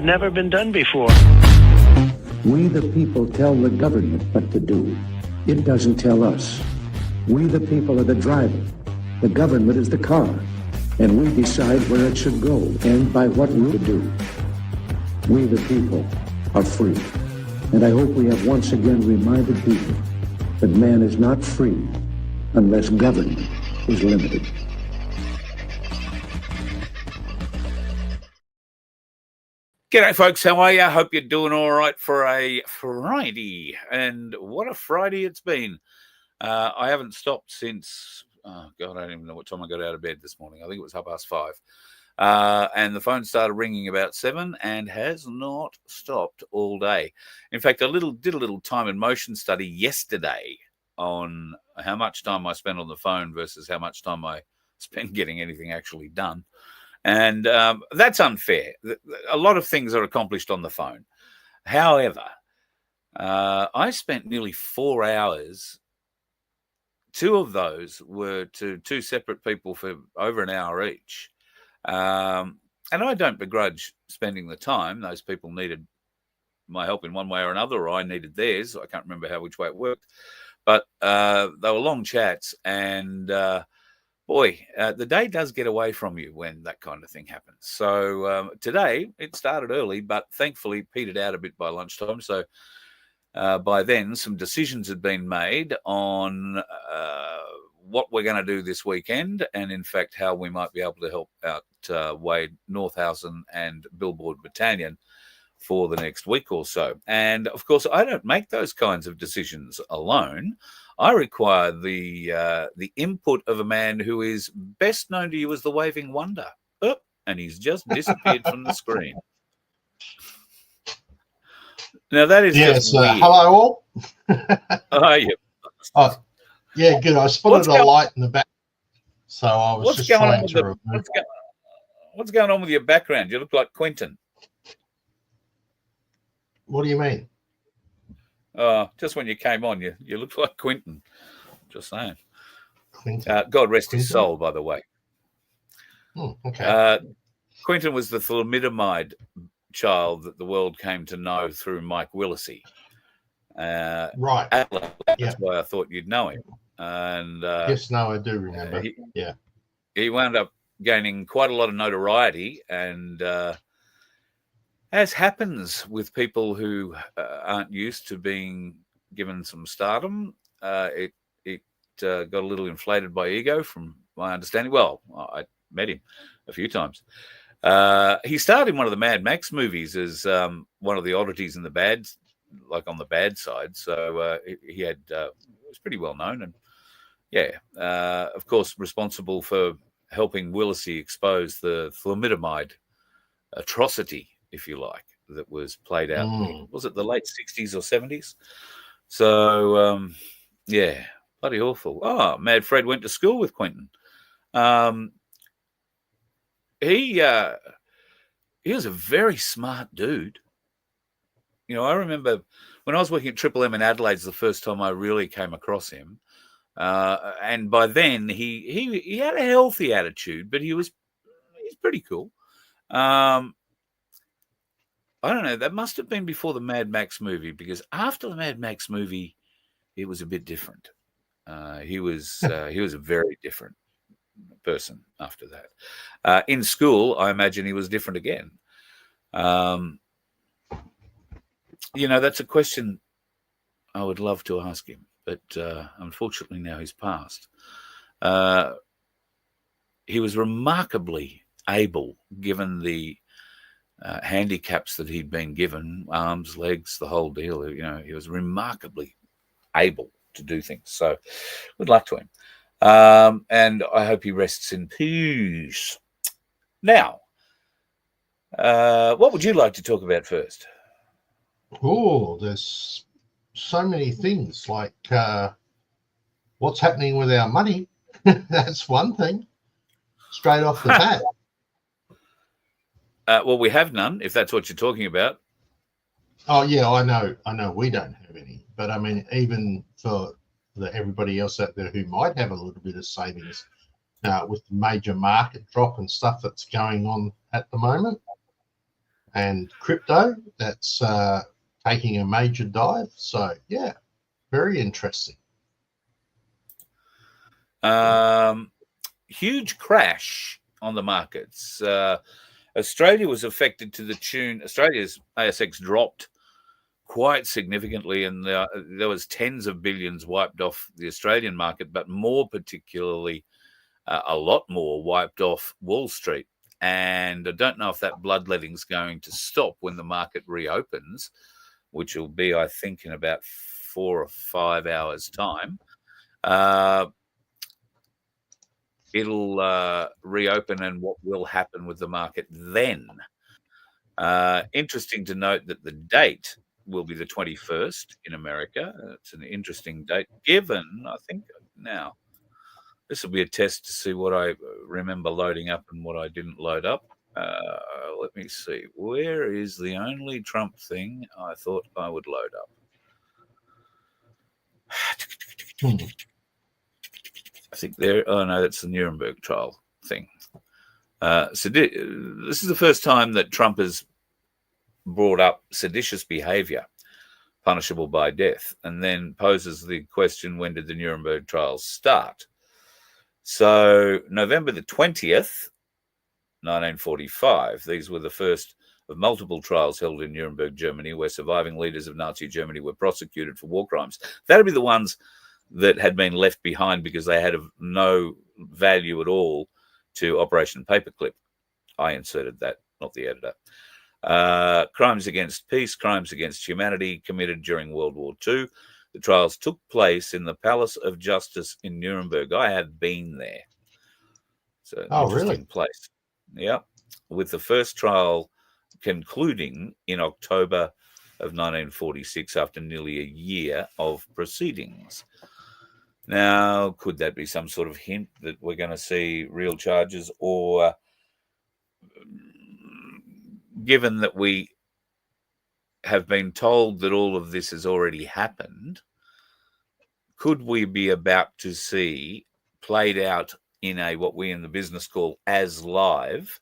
have never been done before. We the people tell the government what to do. It doesn't tell us. We the people are the driver. The government is the car. And we decide where it should go and by what route to do. We the people are free. And I hope we have once again reminded people that man is not free unless government is limited. G'day, folks. How are you? Hope you're doing all right for a Friday. And what a Friday it's been. I haven't stopped since, oh, God, I don't even know what time I got out of bed this morning. I think it was 5:30. And the phone started ringing about 7 and has not stopped all day. In fact, I did a little time and motion study yesterday on how much time I spend on the phone versus how much time I spend getting anything actually done. And that's unfair. A lot of things are accomplished on the phone. However, I spent nearly 4 hours. 2 of those were to 2 separate people for over an hour each. And I don't begrudge spending the time. Those people needed my help in one way or another, or I needed theirs. I can't remember which way it worked. But they were long chats, and boy, the day does get away from you when that kind of thing happens. So today, it started early, but thankfully petered out a bit by lunchtime. So by then, some decisions had been made on what we're going to do this weekend, and in fact, how we might be able to help out Wade Northhausen and Billboard Battalion for the next week or so. And of course, I don't make those kinds of decisions alone. I require the input of a man who is best known to you as the Waving Wonder. Oh, and he's just disappeared from the screen. Now that is just weird. Hello all. Oh, yeah. Oh, yeah, good. I spotted a light in the back, so I was just trying to remove. What's going on with your background? You look like Quentin. What do you mean? Just when you came on, you looked like Quentin. Just saying. Quentin. God rest his soul, by the way. Okay. Quentin was the thalidomide child that the world came to know through Mike Willisey. Right. That's why I thought you'd know him. And yes, no, I do remember. He wound up gaining quite a lot of notoriety, and as happens with people who aren't used to being given some stardom, it got a little inflated by ego, from my understanding. Well, I met him a few times. He starred in one of the Mad Max movies as one of the oddities in the bad, like on the bad side. So he was pretty well known, and of course, responsible for helping Willisey expose the thalidomide atrocity, if you like, that was played out. Was it the late 60s or 70s? So, bloody awful. Oh, Mad Fred went to school with Quentin. He was a very smart dude. You know, I remember when I was working at Triple M in Adelaide, the first time I really came across him. And by then he had a healthy attitude, but he's pretty cool. I don't know. That must have been before the Mad Max movie, because after the Mad Max movie, it was a bit different. He was a very different person after that. In school, I imagine he was different again. You know, that's a question I would love to ask him, but unfortunately now he's passed. He was remarkably able, given the handicaps that he'd been given, arms, legs, the whole deal. You know, he was remarkably able to do things. So good luck to him. And I hope he rests in peace. Now, what would you like to talk about first? Oh, there's so many things, like what's happening with our money. That's one thing, straight off the bat. Well, we have none, if that's what you're talking about. Oh, yeah, I know we don't have any. But, I mean, even for everybody else out there who might have a little bit of savings with the major market drop and stuff that's going on at the moment, and crypto, that's taking a major dive. So, yeah, very interesting. Huge crash on the markets. Australia was affected to the tune. Australia's ASX dropped quite significantly, and there was tens of billions wiped off the Australian market, but more particularly, a lot more wiped off Wall Street. And I don't know if that bloodletting's going to stop when the market reopens, which will be, I think, in about 4 or 5 hours' time. It'll reopen, and what will happen with the market then. Interesting to note that the date will be the 21st in America. It's an interesting date, given, I think, now, this will be a test to see what I remember loading up and what I didn't load up. Let me see. Where is the only Trump thing I thought I would load up? I think there. Oh no, that's the Nuremberg trial thing. So this is the first time that Trump has brought up seditious behavior, punishable by death, and then poses the question: when did the Nuremberg trials start? So November the 20th, 1945. These were the first of multiple trials held in Nuremberg, Germany, where surviving leaders of Nazi Germany were prosecuted for war crimes. That'd be the ones that had been left behind because they had no value at all to Operation Paperclip. I inserted that, not the editor. Crimes against peace, crimes against humanity committed during World War II. The trials took place in the Palace of Justice in Nuremberg. I have been there. It's an interesting place. Yeah, with the first trial concluding in October of 1946 after nearly a year of proceedings. Now, could that be some sort of hint that we're going to see real charges, or given that we have been told that all of this has already happened, could we be about to see played out in a what we in the business call as live?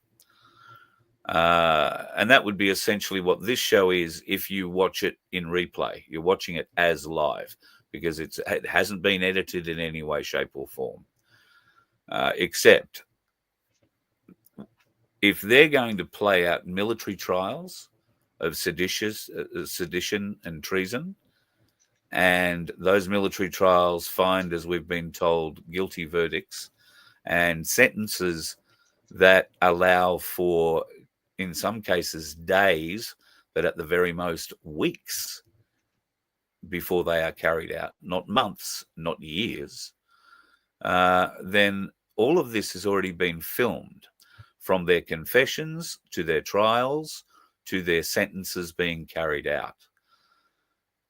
And that would be essentially what this show is if you watch it in replay. You're watching it as live because it hasn't been edited in any way, shape, or form. Except if they're going to play out military trials of sedition and treason, and those military trials find, as we've been told, guilty verdicts and sentences that allow for, in some cases, days, but at the very most weeks before they are carried out, not months, not years, then all of this has already been filmed, from their confessions to their trials to their sentences being carried out.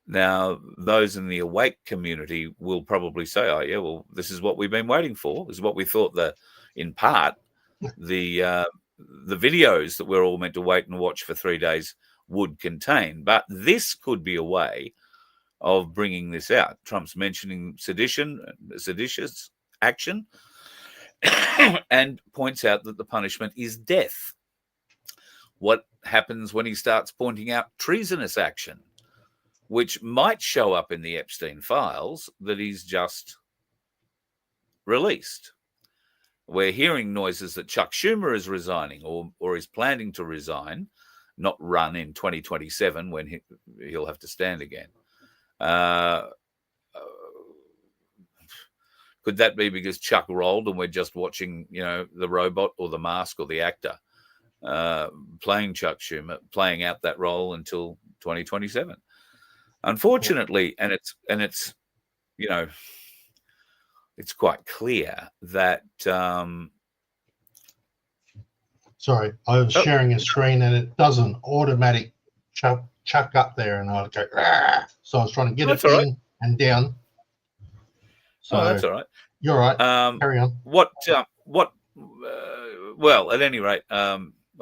Now, those in the awake community will probably say, oh, yeah, well, this is what we've been waiting for. This is what we thought in part, the videos that we're all meant to wait and watch for 3 days would contain. But this could be a way of bringing this out. Trump's mentioning seditious action, and points out that the punishment is death. What happens when he starts pointing out treasonous action, which might show up in the Epstein files that he's just released? We're hearing noises that Chuck Schumer is resigning or is planning to resign, not run in 2027 when he'll have to stand again. Could that be because Chuck rolled and we're just watching, the robot or the mask or the actor playing Chuck Schumer, playing out that role until 2027? Unfortunately, and it's it's quite clear that. Sorry, I was sharing a screen and it does an automatic chuck up there, and I go. Rah! So I was trying to get it in right. And down. So that's all right. You're right. Carry on. Well, at any rate, I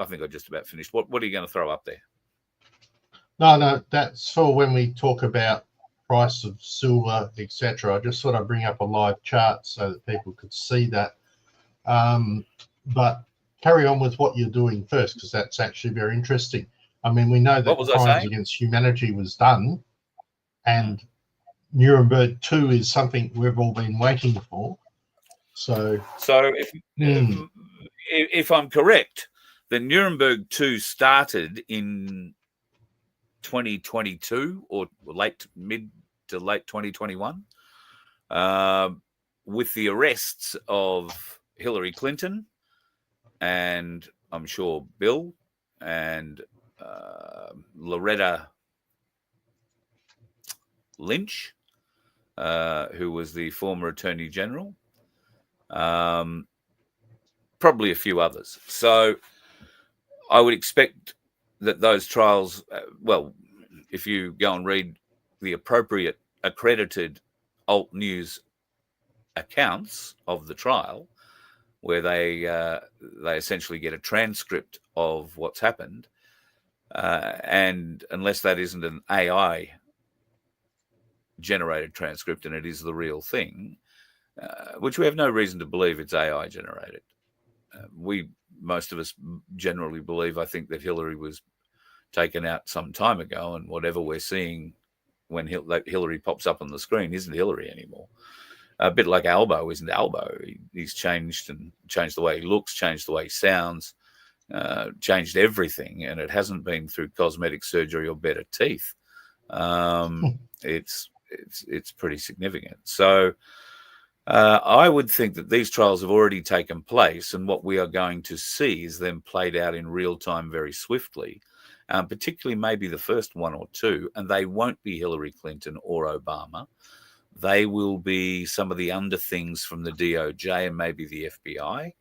think I just about finished. What are you going to throw up there? No, that's for when we talk about price of silver, etc. I just thought I'd bring up a live chart so that people could see that. But carry on with what you're doing first, because that's actually very interesting. I mean, we know that What was I crimes saying? against humanity was done, and Nuremberg 2 is something we've all been waiting for. So if I'm correct, the Nuremberg 2 started in 2022 or mid to late 2021 with the arrests of Hillary Clinton and I'm sure Bill and Loretta Lynch, who was the former Attorney General, probably a few others. So I would expect that those trials, well, if you go and read the appropriate accredited alt news accounts of the trial, where they essentially get a transcript of what's happened, and unless that isn't an AI generated transcript and it is the real thing, which we have no reason to believe it's AI generated. Most of us generally believe, I think, that Hillary was taken out some time ago, and whatever we're seeing when Hillary pops up on the screen isn't Hillary anymore. A bit like Albo isn't Albo. He's changed the way he looks, changed the way he sounds, changed everything, and it hasn't been through cosmetic surgery or better teeth. It's pretty significant. So I would think that these trials have already taken place, and what we are going to see is them played out in real time very swiftly, particularly maybe the first one or two, and they won't be Hillary Clinton or Obama. They will be some of the under things from the DOJ and maybe the FBI.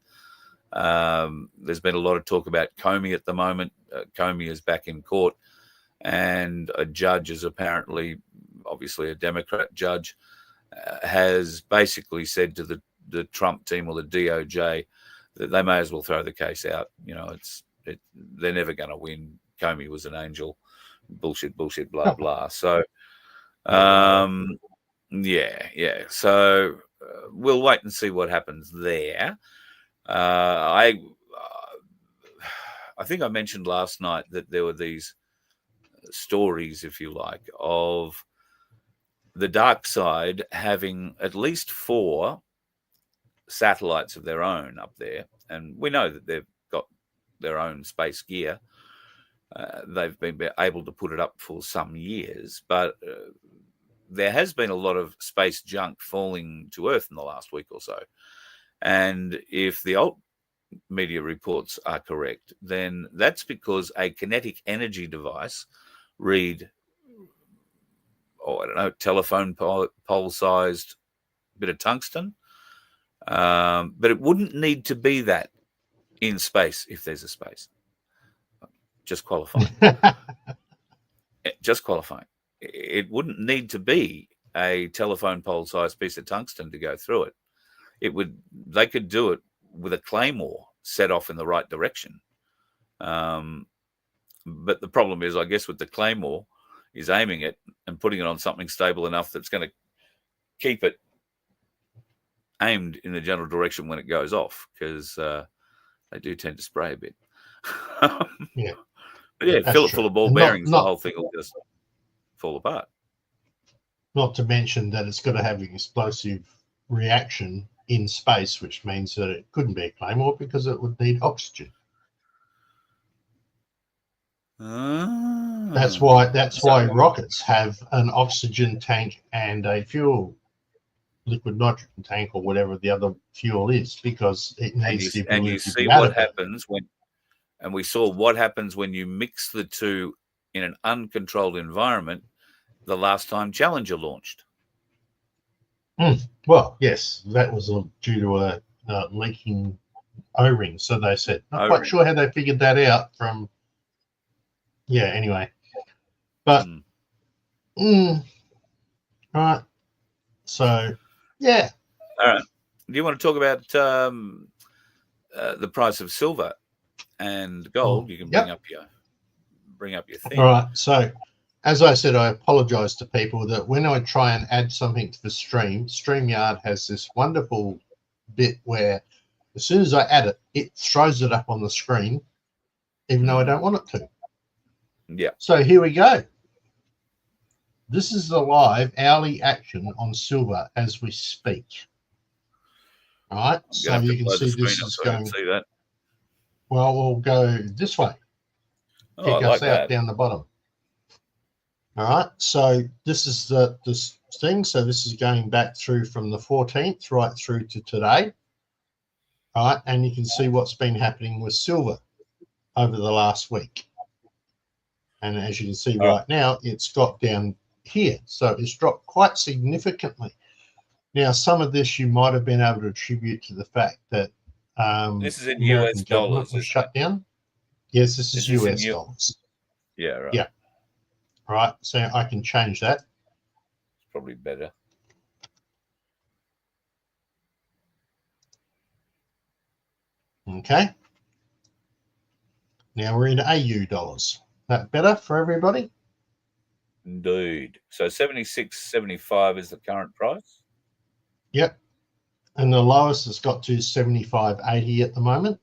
There's been a lot of talk about Comey at the moment. Comey is back in court, and a judge is apparently, obviously a Democrat judge, has basically said to the Trump team or the DOJ that they may as well throw the case out. You know, they're never going to win. Comey was an angel. Bullshit, blah, blah. So, yeah. So we'll wait and see what happens there. I think I mentioned last night that there were these stories, if you like, of the dark side having at least 4 satellites of their own up there. And we know that they've got their own space gear. They've been able to put it up for some years, but there has been a lot of space junk falling to Earth in the last week or so. And if the alt media reports are correct, then that's because a kinetic energy device, telephone pole-sized bit of tungsten, but it wouldn't need to be that in space if there's a space. Just qualifying. Just qualifying. It wouldn't need to be a telephone pole-sized piece of tungsten to go through it. They could do it with a claymore set off in the right direction. But the problem is, I guess, with the claymore is aiming it and putting it on something stable enough that's going to keep it aimed in the general direction when it goes off, because they do tend to spray a bit. Yeah. But yeah, fill it full of ball bearings, the whole thing will just fall apart. Not to mention that it's got to have an explosive reaction in space, which means that it couldn't be a claymore because it would need oxygen. That's why rockets have an oxygen tank and a liquid nitrogen tank or whatever the other fuel is, because it needs the ability. And you see what happens and we saw what happens when you mix the two in an uncontrolled environment the last time Challenger launched. Well, yes, that was due to a leaking O-ring. So they said, not quite sure how they figured that out from. Yeah, anyway. But, right. So, yeah. All right. Do you want to talk about the price of silver and gold? You can bring up your thing. All right. So, as I said, I apologize to people that when I try and add something to the stream, StreamYard has this wonderful bit where as soon as I add it, it throws it up on the screen, even though I don't want it to. Yeah. So here we go. This is the live hourly action on silver as we speak. All right, so you can see this is going. See that. Well, we'll go this way. Oh, I Kick like us out that. down the bottom. All right, so this is this thing. So this is going back through from the 14th right through to today. All right, and you can see what's been happening with silver over the last week. And as you can see right now, it's got down here. So it's dropped quite significantly. Now, some of this you might have been able to attribute to the fact that this is in American US government dollars, was shut down. Yes, this is US dollars. Yeah, right. Yeah. All right, so I can change that. It's probably better. Okay. Now we're in AU dollars. That better for everybody? Indeed. So 76.75 is the current price. Yep. And the lowest has got to 75.80 at the moment.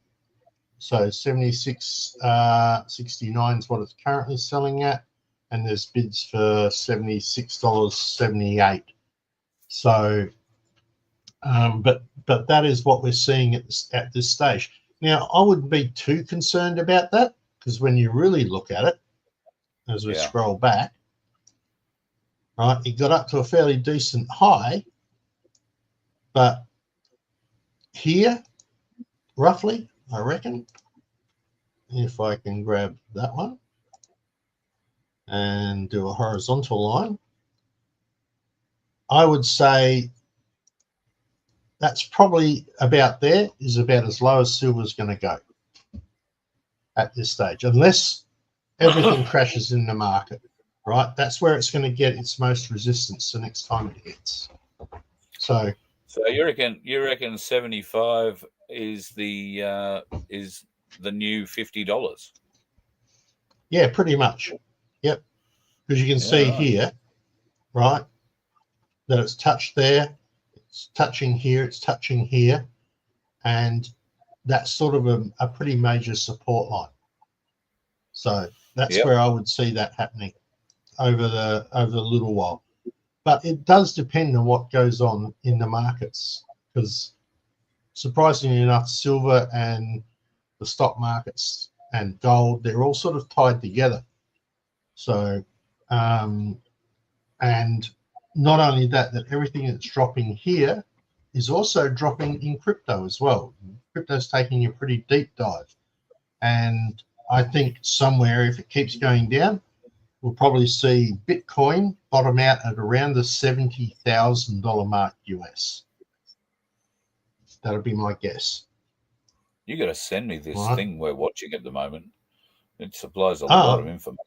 So 76.69 is what it's currently selling at, and there's bids for $76.78. So, but that is what we're seeing at this stage. Now, I wouldn't be too concerned about that, because when you really look at it, as we scroll back, right, it got up to a fairly decent high, but here, roughly, I reckon, if I can grab that one and do a horizontal line, I would say that's probably about there, is about as low as silver is going to go at this stage, unless everything crashes in the market, right? That's where it's going to get its most resistance the next time it hits. So you reckon 75 is the new $50? Yeah, pretty much. Yep. Because you can see here, right, that it's touched there, it's touching here, it's touching here, and that's sort of a pretty major support line. So that's where I would see that happening over the little while. But it does depend on what goes on in the markets, because surprisingly enough, silver and the stock markets and gold, they're all sort of tied together. So, and not only that everything that's dropping here is also dropping in crypto as well. Crypto's taking a pretty deep dive. And I think somewhere, if it keeps going down, we'll probably see Bitcoin bottom out at around the $70,000 mark US. That'll be my guess. You got to send me this thing we're watching at the moment. It supplies a lot of information.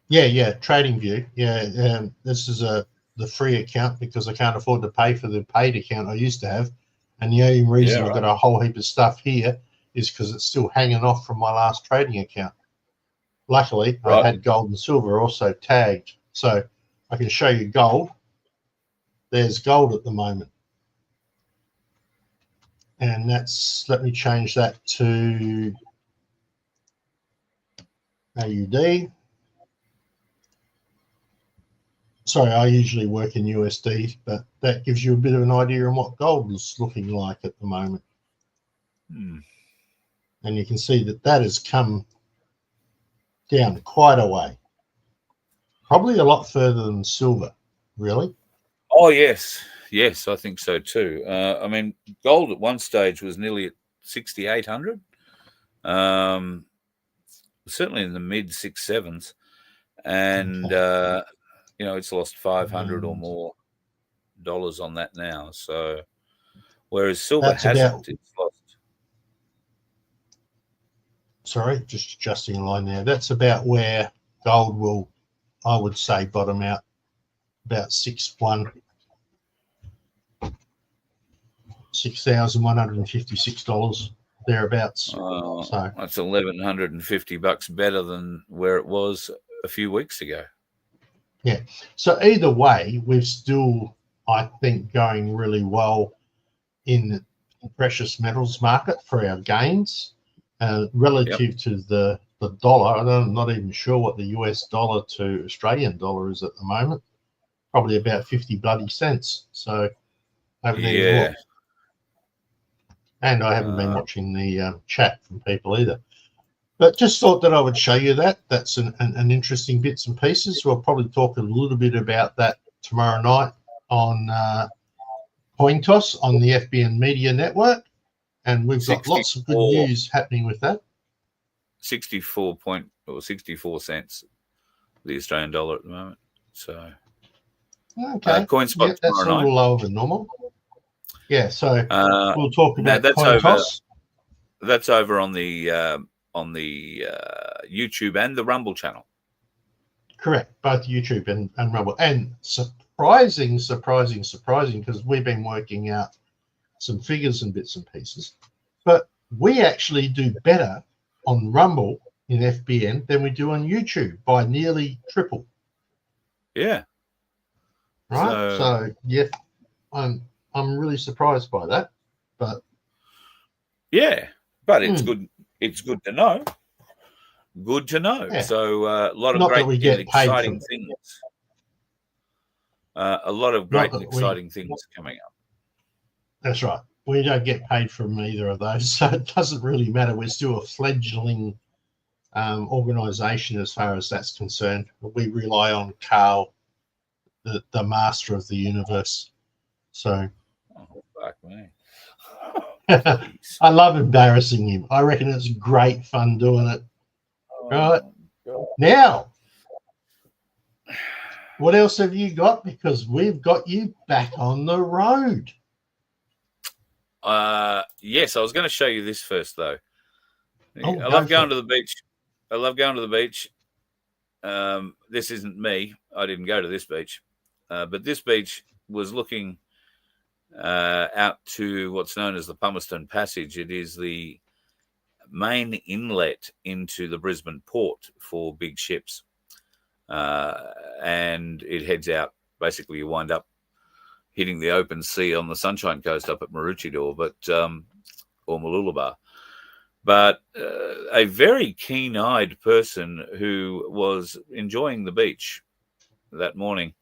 Yeah, TradingView. Yeah, this is the free account because I can't afford to pay for the paid account I used to have. And the only reason I've got a whole heap of stuff here is because it's still hanging off from my last trading account. Luckily, I had gold and silver also tagged. So I can show you gold. There's gold at the moment. And that's, let me change that to AUD. Sorry, I usually work in USD, but that gives you a bit of an idea on what gold is looking like at the moment. And you can see that has come down quite a way. Probably a lot further than silver, really. Oh, yes. Yes, I think so too. I mean, gold at one stage was nearly at 6,800. Certainly in the mid 6/7s. And, it's lost 500 or more dollars on that now. So, whereas silver hasn't, it's lost. Sorry, just adjusting a line there. That's about where gold will, I would say, bottom out, about $6,156 thereabouts. So that's $1,150 better than where it was a few weeks ago. Yeah. So either way, we're still, I think, going really well in the precious metals market for our gains relative to the the dollar. I'm not even sure what the US dollar to Australian dollar is at the moment. Probably about 50 bloody cents. So I haven't even looked. And I haven't been watching the chat from people either. But just thought that I would show you that. That's an interesting bits and pieces. We'll probably talk a little bit about that tomorrow night on Coin Toss on the FBN Media Network. And we've got lots of good news happening with that. 64 cents, the Australian dollar at the moment. So, okay, coin spot that's a little lower than normal. Yeah, so we'll talk about Coin Toss. That's over on the YouTube and the Rumble channel. Correct, both YouTube and Rumble. And surprising, because we've been working out some figures and bits and pieces, but we actually do better on Rumble in FBN than we do on YouTube by nearly triple. Yeah. Right. So yeah, I'm really surprised by that. But yeah, but it's good. It's good to know. Good to know. Yeah. So a lot of great and exciting things. A lot of great and exciting things coming up. That's right. We don't get paid from either of those, so it doesn't really matter. We're still a fledgling organisation as far as that's concerned. We rely on Carl, the master of the universe. So, fuck me. I love embarrassing him. I reckon it's great fun doing it. Right now, what else have you got? Because we've got you back on the road. Yes, I was going to show you this first, though. I love going to the beach. I love going to the beach. This isn't me. I didn't go to this beach. But this beach was looking out to what's known as the Palmerston Passage. It is the main inlet into the Brisbane port for big ships. And it heads out. Basically, you wind up hitting the open sea on the Sunshine Coast up at Maroochydore, or Mooloolaba. But a very keen-eyed person who was enjoying the beach that morning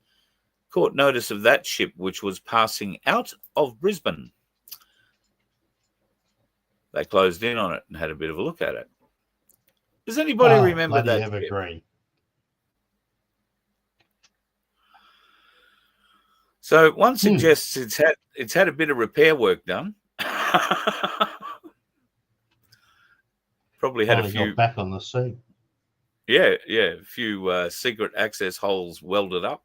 caught notice of that ship which was passing out of Brisbane. They closed in on it and had a bit of a look at it. Does anybody remember that? Evergreen. So one suggests it's had a bit of repair work done. Probably had a few got back on the sea. Yeah, a few secret access holes welded up,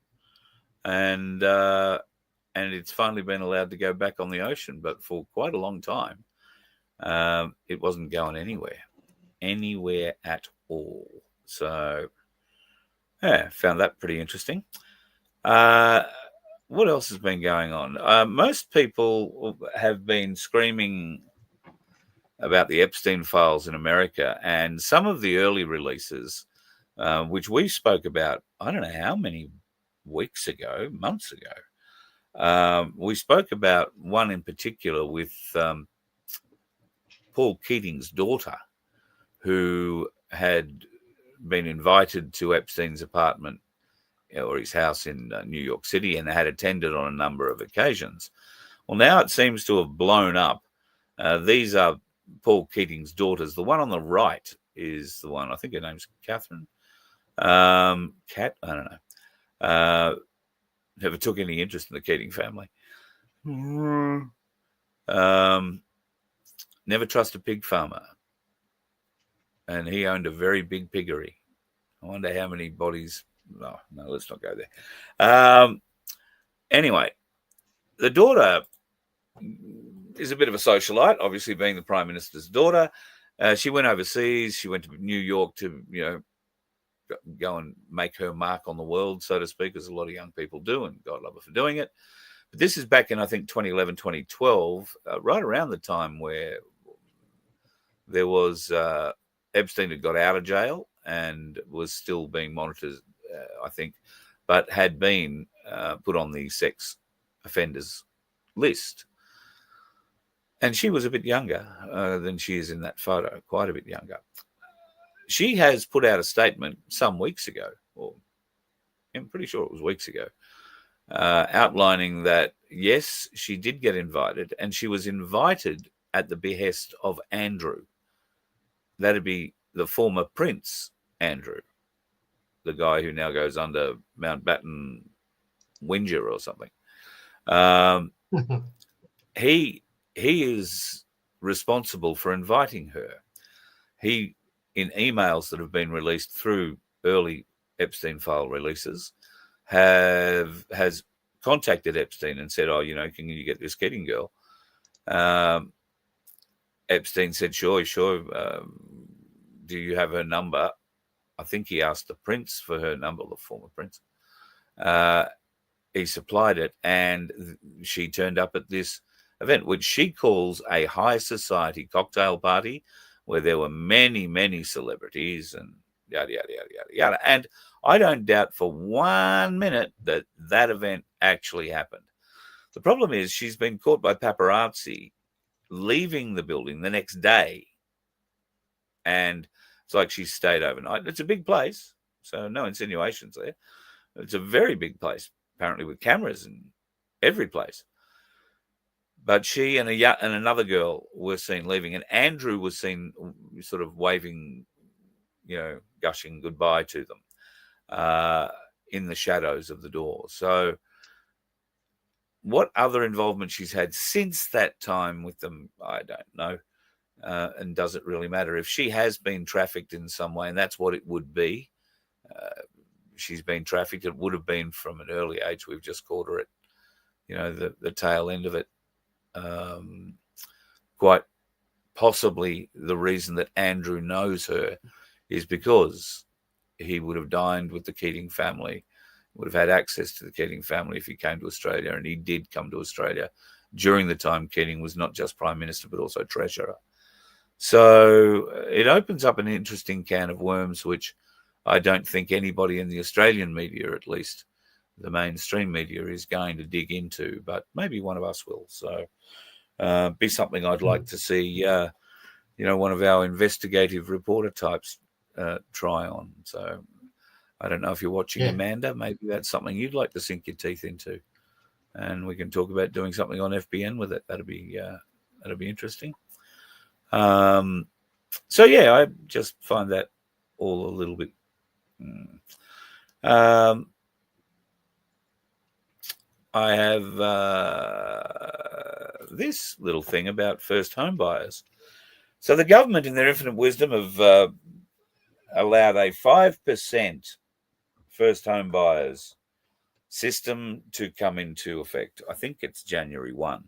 and it's finally been allowed to go back on the ocean. But for quite a long time, it wasn't going anywhere at all. So, yeah, found that pretty interesting. What else has been going on? Most people have been screaming about the Epstein files in America, and some of the early releases, which we spoke about, I don't know how many months ago. We spoke about one in particular with Paul Keating's daughter, who had been invited to Epstein's apartment or his house in New York City and had attended on a number of occasions. Well, now it seems to have blown up. These are Paul Keating's daughters. The one on the right is the one, I think her name's Catherine. Cat, I don't know. Never took any interest in the Keating family. Never trust a pig farmer. And he owned a very big piggery. I wonder how many bodies. No, let's not go there. Anyway, the daughter is a bit of a socialite, obviously being the Prime Minister's daughter. She went overseas. She went to New York to, go and make her mark on the world, so to speak, as a lot of young people do, and God love her for doing it. But this is back in, I think, 2011, 2012, right around the time where there was Epstein had got out of jail and was still being monitored, I think, but had been put on the sex offenders list. And she was a bit younger than she is in that photo, quite a bit younger. she has put out a statement some weeks ago, or I'm pretty sure it was weeks ago, outlining that, yes, she did get invited, and she was invited at the behest of Andrew. That'd be the former Prince Andrew, the guy who now goes under Mountbatten Windsor or something. He is responsible for inviting her. He, in emails that have been released through early Epstein file releases, has contacted Epstein and said, "Oh, can you get this Keating girl?" Epstein said, "Sure. Do you have her number?" I think he asked the Prince for her number, the former Prince. He supplied it, and she turned up at this event, which she calls a high society cocktail party, where there were many, many celebrities and yada, yada, yada, yada, yada. And I don't doubt for 1 minute that event actually happened. The problem is she's been caught by paparazzi leaving the building the next day. And it's like she stayed overnight. It's a big place, so no insinuations there. It's a very big place, apparently, with cameras in every place. But she and another girl were seen leaving, and Andrew was seen sort of waving, gushing goodbye to them in the shadows of the door. So what other involvement she's had since that time with them, I don't know. And does it really matter? If she has been trafficked in some way, and that's what it would be, she's been trafficked, it would have been from an early age. We've just caught her at, the tail end of it. Quite possibly the reason that Andrew knows her is because he would have dined with the Keating family, would have had access to the Keating family if he came to Australia, and he did come to Australia during the time Keating was not just Prime Minister but also Treasurer. So it opens up an interesting can of worms, which I don't think anybody in the Australian media, at least the mainstream media, is going to dig into, but maybe one of us will. So be something I'd like to see, one of our investigative reporter types try on. So I don't know if you're watching, Amanda, maybe that's something you'd like to sink your teeth into, and we can talk about doing something on FBN with it. That'd be interesting. So yeah, I just find that all a little bit. I have this little thing about first home buyers. So the government, in their infinite wisdom, have allowed a 5% first home buyers system to come into effect. I think it's January 1.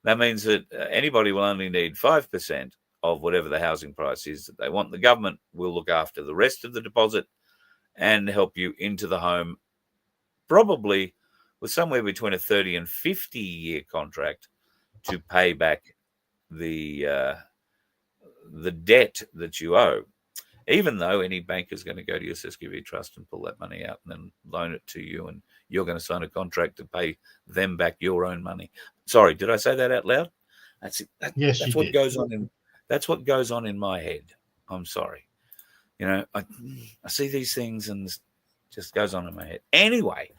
That means that anybody will only need 5% of whatever the housing price is that they want. The government will look after the rest of the deposit and help you into the home, probably with somewhere between a 30 and 50-year contract to pay back the debt that you owe, even though any bank is going to go to your SESCV trust and pull that money out and then loan it to you, and you're going to sign a contract to pay them back your own money. Sorry, did I say that out loud? That's it. Yes, that's what goes on that's what goes on in my head. I'm sorry. I see these things and it just goes on in my head. Anyway,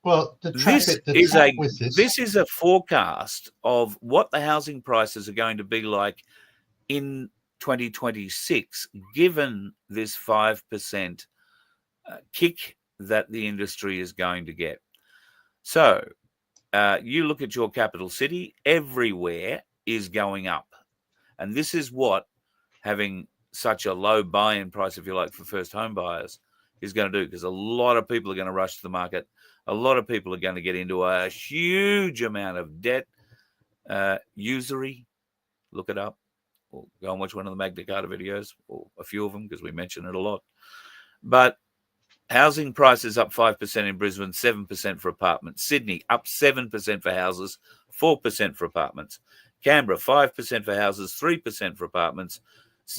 well, this is a forecast of what the housing prices are going to be like in 2026, given this 5% kick that the industry is going to get. So you look at your capital city, everywhere is going up. And this is what having such a low buy-in price, if you like, for first home buyers is going to do, because a lot of people are going to rush to the market. A lot of people are going to get into a huge amount of debt, usury. Look it up, or go and watch one of the Magna Carta videos, or a few of them, because we mention it a lot. But housing prices up 5% in Brisbane, 7% for apartments. Sydney up 7% for houses, 4% for apartments. Canberra 5% for houses, 3% for apartments.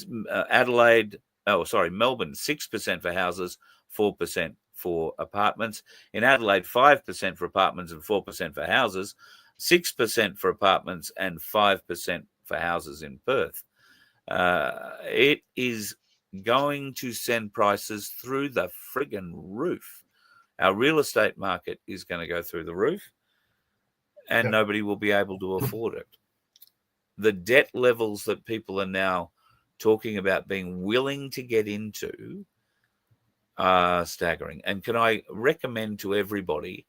Melbourne 6% for houses, 4% for apartments. In Adelaide, 5% for apartments and 4% for houses, 6% for apartments and 5% for houses in Perth. It is going to send prices through the friggin' roof. Our real estate market is going to go through the roof, and nobody will be able to afford it. The debt levels that people are now talking about being willing to get into are staggering. And can I recommend to everybody,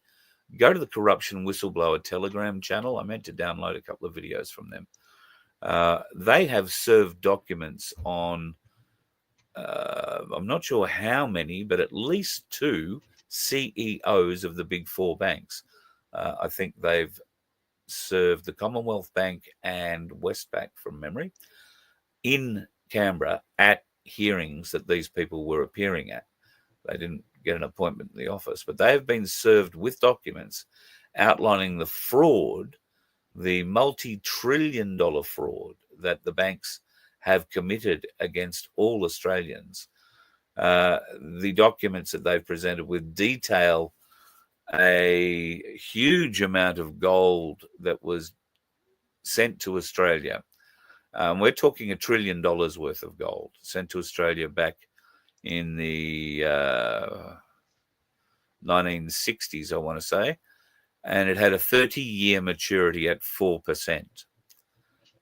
go to the Corruption Whistleblower Telegram channel. I meant to download a couple of videos from them. They have served documents on, I'm not sure how many, but at least 2 CEOs of the big 4 banks. I think they've served the Commonwealth Bank and Westpac, from memory, in Canberra at hearings that these people were appearing at. They didn't get an appointment in the office, but they have been served with documents outlining the fraud, the multi-trillion-dollar fraud that the banks have committed against all Australians. The documents that they've presented with detail a huge amount of gold that was sent to Australia. We're talking $1 trillion worth of gold sent to Australia back in the 1960s, I want to say. And it had a 30-year maturity at 4%.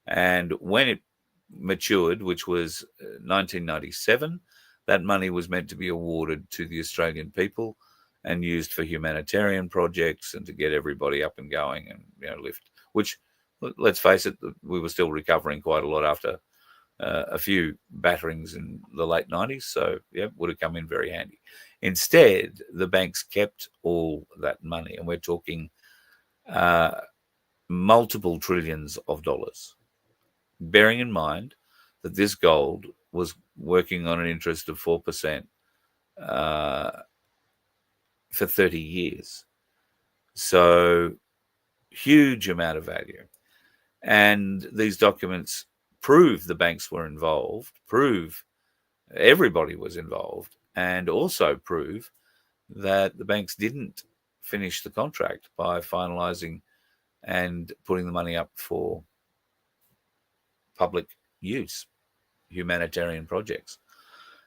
And when it matured, which was 1997, that money was meant to be awarded to the Australian people and used for humanitarian projects and to get everybody up and going and, lift, which, let's face it, we were still recovering quite a lot after a few batterings in the late 90s. So, would have come in very handy. Instead, the banks kept all that money, and we're talking multiple trillions of dollars, bearing in mind that this gold was working on an interest of 4% for 30 years. So, huge amount of value. And these documents prove the banks were involved, prove everybody was involved, and also prove that the banks didn't finish the contract by finalizing and putting the money up for public use, humanitarian projects.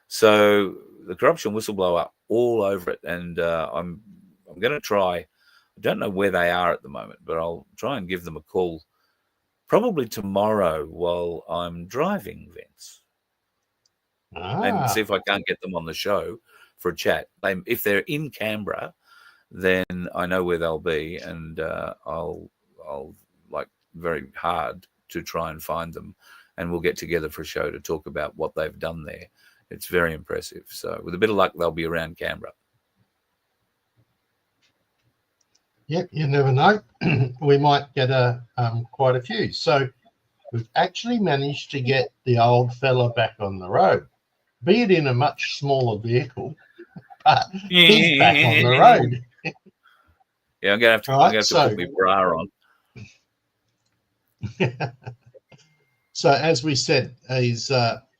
So the corruption whistleblower all over it, and I'm going to try. I don't know where they are at the moment, but I'll try and give them a call probably tomorrow while I'm driving, Vince, and see if I can't get them on the show for a chat. If they're in Canberra, then I know where they'll be, and I'll like very hard to try and find them, and we'll get together for a show to talk about what they've done there. It's very impressive. So with a bit of luck, they'll be around Canberra. Yep, you never know. We might get quite a few. So we've actually managed to get the old fella back on the road, be it in a much smaller vehicle, but he's back on the road. Yeah, I'm going to have to put my bra on. So as we said,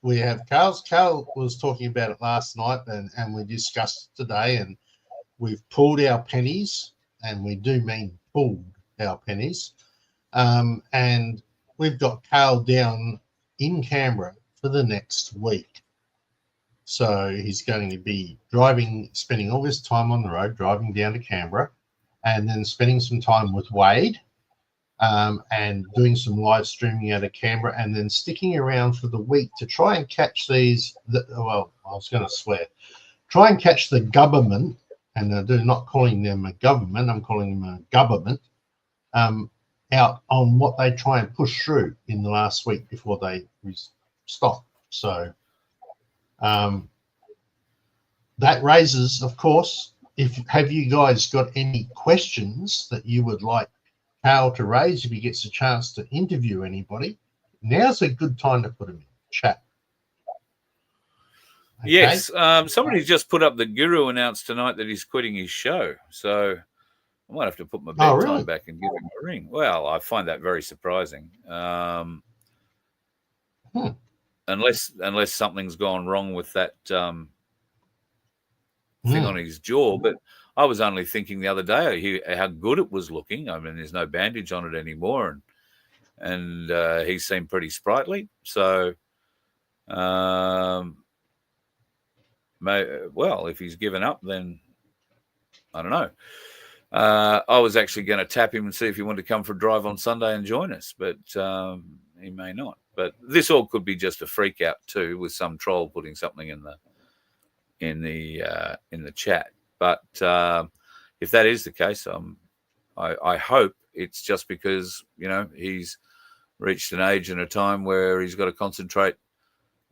we have Carl. Carl was talking about it last night, and we discussed it today, and we've pulled our pennies, and we do mean pulled our pennies. And we've got Carl down in Canberra for the next week. So he's going to be spending all this time on the road, driving down to Canberra, and then spending some time with Wade, and doing some live streaming out of Canberra, and then sticking around for the week to try and catch these. Well, I was going to swear. Try and catch the Guberment, and I'm not calling them a government, I'm calling them a Guberment, out on what they try and push through in the last week before they stop. So that raises, of course, have you guys got any questions that you would like Carl to raise if he gets a chance to interview anybody? Now's a good time to put them in chat. Okay. Yes, somebody just put up the Guru announced tonight that he's quitting his show. So I might have to put my bedtime back and give him a ring. Well, I find that very surprising. Unless something's gone wrong with that thing on his jaw. But I was only thinking the other day how good it was looking. I mean, there's no bandage on it anymore, and he seemed pretty sprightly. So Well, if he's given up, then I don't know. I was actually going to tap him and see if he wanted to come for a drive on Sunday and join us, but he may not. But this all could be just a freak out too, with some troll putting something in the chat. But if that is the case, I hope it's just because he's reached an age and a time where he's got to concentrate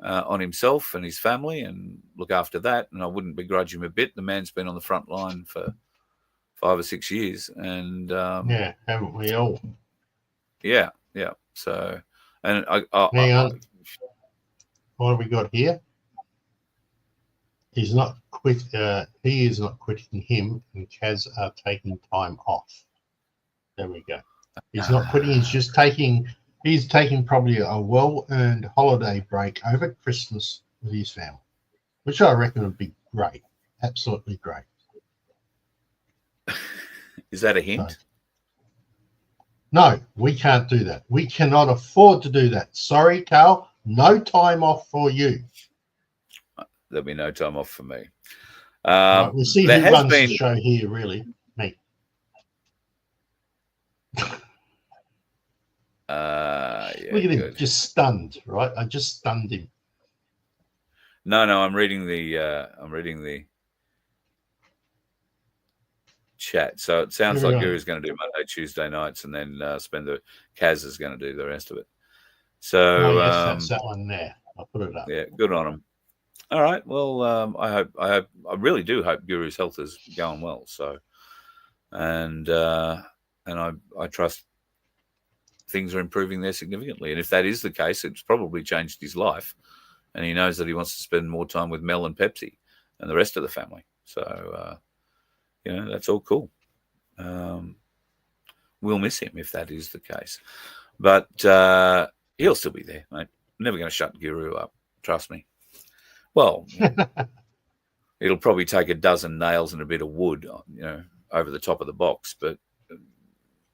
on himself and his family and look after that. And I wouldn't begrudge him a bit. The man's been on the front line for 5 or 6 years, and yeah, haven't we all? Yeah. So, and hang on, what have we got here? He's not quit. He is not quitting him, and Kaz are taking time off. There we go. He's not quitting. He's just taking. He's taking probably a well-earned holiday break over Christmas with his family, which I reckon would be great. Absolutely great. Is that a hint? So, no, we can't do that. We cannot afford to do that. Sorry, Carl. No time off for you. There'll be no time off for me. Right, we'll see who runs the show here, really. Me. Yeah, look at him, just stunned, right? I just stunned him. No, I'm reading the chat. So it sounds like Guru's going to do Monday, Tuesday nights, and then Kaz is going to do the rest of it. So yes, that's that one there. I'll put it up. Yeah, good on him. All right. Well, I really do hope Guru's health is going well. So, and I trust things are improving there significantly. And if that is the case, it's probably changed his life, and he knows that he wants to spend more time with Mel and Pepsi and the rest of the family. So, that's all cool. We'll miss him if that is the case, but he'll still be there, mate. I'm never going to shut Guru up. Trust me. Well, it'll probably take a dozen nails and a bit of wood, over the top of the box, but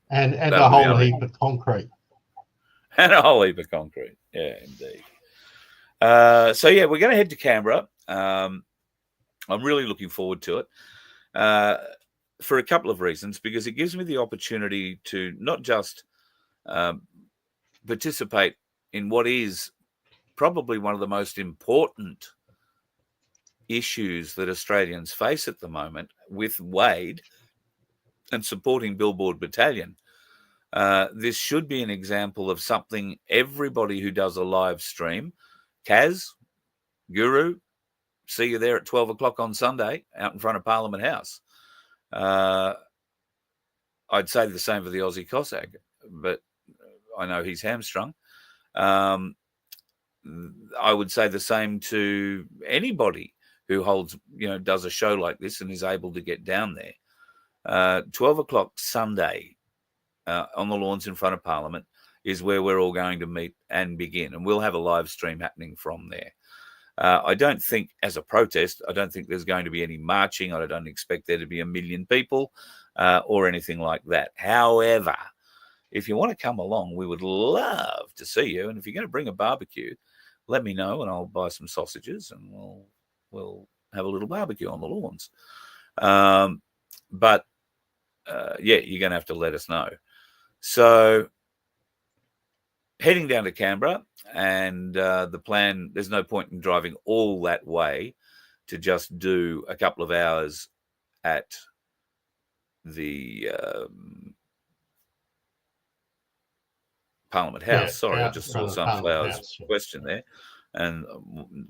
and a whole heap of concrete. And a whole heap of concrete. Yeah, indeed. So yeah, we're going to head to Canberra. I'm really looking forward to it for a couple of reasons, because it gives me the opportunity to not just participate in what is probably one of the most important issues that Australians face at the moment with Wade and supporting Billboard Battalion. This should be an example of something everybody who does a live stream, Kaz, Guru, see you there at 12 o'clock on Sunday out in front of Parliament House. I'd say the same for the Aussie Cossack, but I know he's hamstrung. I would say the same to anybody who holds, does a show like this and is able to get down there. 12 o'clock Sunday on the lawns in front of Parliament is where we're all going to meet and begin. And we'll have a live stream happening from there. I don't think, as a protest, I don't think there's going to be any marching. I don't expect there to be 1 million people or anything like that. However, if you want to come along, we would love to see you. And if you're going to bring a barbecue, let me know and I'll buy some sausages and we'll have a little barbecue on the lawns. But you're going to have to let us know. So heading down to Canberra, and the plan, there's no point in driving all that way to just do a couple of hours at the Parliament House. Sorry, I just saw Sunflower's question there. And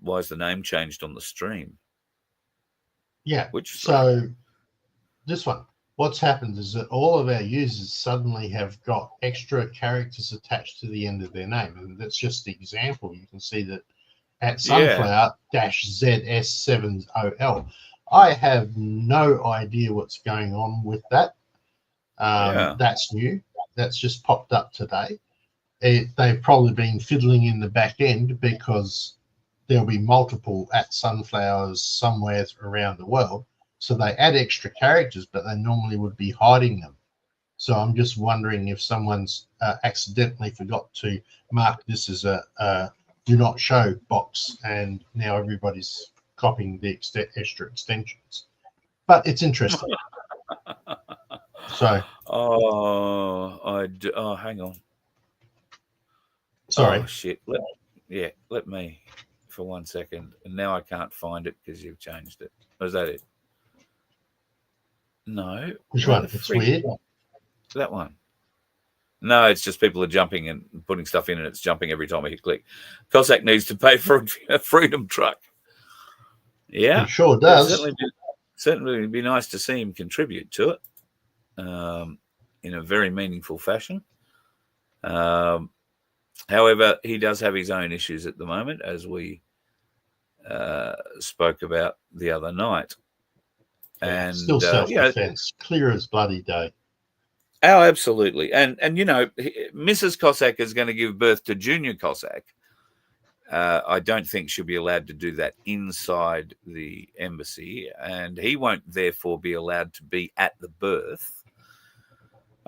why is the name changed on the stream? Yeah. Which so this one, what's happened is that all of our users suddenly have got extra characters attached to the end of their name. And that's just the example. You can see that at Sunflower-ZS7OL. I have no idea what's going on with that. That's new. That's just popped up today. They've probably been fiddling in the back end because there'll be multiple at Sunflowers somewhere around the world. So they add extra characters, but they normally would be hiding them. So I'm just wondering if someone's accidentally forgot to mark this as a do not show box, and now everybody's copying the extra extensions. But it's interesting. So, hang on. Sorry. Oh shit! Let me for 1 second, and now I can't find it because you've changed it. Was that it? No. Which one? It's weird. That one. No, it's just people are jumping and putting stuff in, and it's jumping every time I hit click. Cossack needs to pay for a Freedom truck. Yeah, it sure does. Certainly be nice to see him contribute to it in a very meaningful fashion. However, he does have his own issues at the moment, as we spoke about the other night. And still self-defense, clear as bloody day. Oh, absolutely. And Mrs. Cossack is going to give birth to Junior Cossack. I don't think she'll be allowed to do that inside the embassy, and he won't therefore be allowed to be at the birth.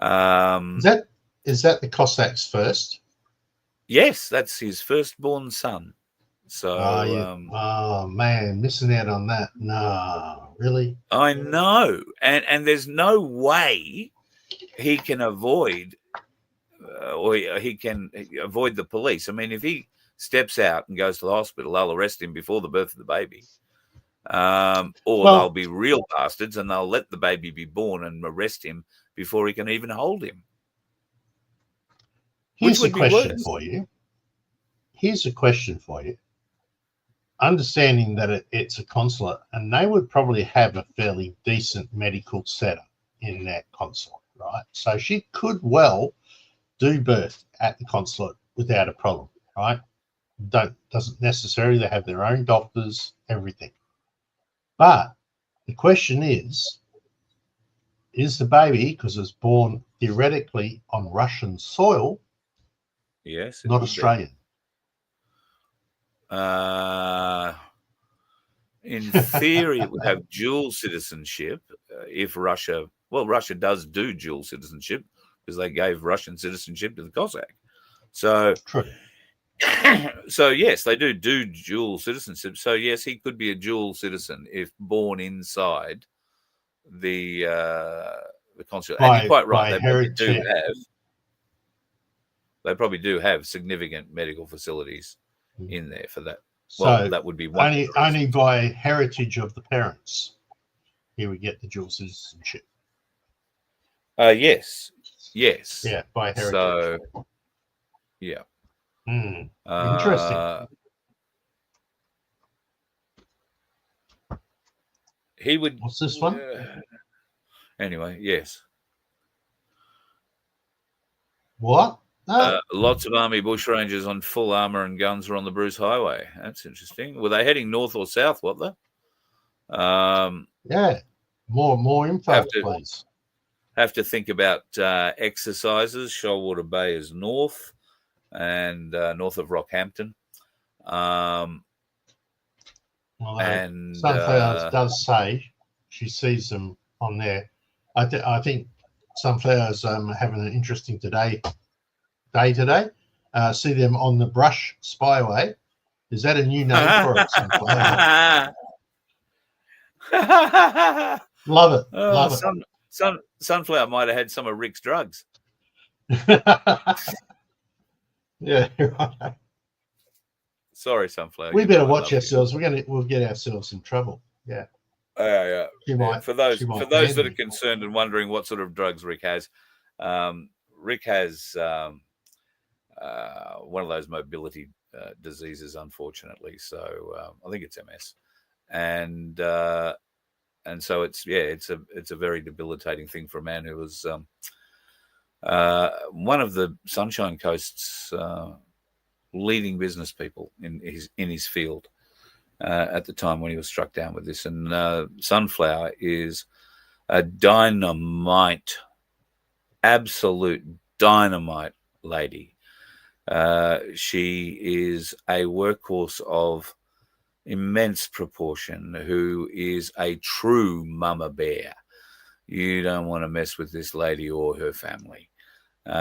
Is that the Cossack's first? Yes, that's his firstborn son. So, oh man, missing out on that. No, really? I know, and there's no way he can avoid, or he can avoid the police. I mean, if he steps out and goes to the hospital, they'll arrest him before the birth of the baby, they'll be real bastards and they'll let the baby be born and arrest him before he can even hold him. Here's a question for you. Understanding that it's a consulate, and they would probably have a fairly decent medical setup in that consulate, right? So she could well do birth at the consulate without a problem, right? Doesn't necessarily, they have their own doctors, everything. But the question is the baby, because it's born theoretically on Russian soil, yes, not Australian? In theory, it would have dual citizenship if Russia does do dual citizenship because they gave Russian citizenship to the Cossack. So, true. So yes, they do dual citizenship. So yes, he could be a dual citizen if born inside the consulate. And you're quite right. They probably do have significant medical facilities in there for that. Well, that would be one. Only by heritage of the parents, he would get the dual citizenship. Yes. Yeah, by heritage. So, yeah. Interesting. He would. What's this one? Anyway, yes. What? Lots of Army bushrangers on full armour and guns are on the Bruce Highway. That's interesting. Were they heading north or south, what the? Yeah. More info, please. Have to think about exercises. Shoalwater Bay is north and north of Rockhampton. Sunflowers does say she sees them on there. I think Sunflowers having an interesting day today. See them on the Brush Spyway. Is that a new name for it, Sunflower? Love it. Love it. Sunflower might have had some of Rick's drugs. Yeah. Right. Sorry, Sunflower. We better watch ourselves. We'll get ourselves in trouble. Yeah. Yeah. For those that are concerned and wondering what sort of drugs Rick has, Rick has one of those mobility diseases, unfortunately. So I think it's MS, and so it's a very debilitating thing for a man who was one of the Sunshine Coast's leading business people in his field at the time when he was struck down with this. And Sunflower is a dynamite, absolute dynamite lady. She is a workhorse of immense proportion who is a true mama bear. You don't want to mess with this lady or her family.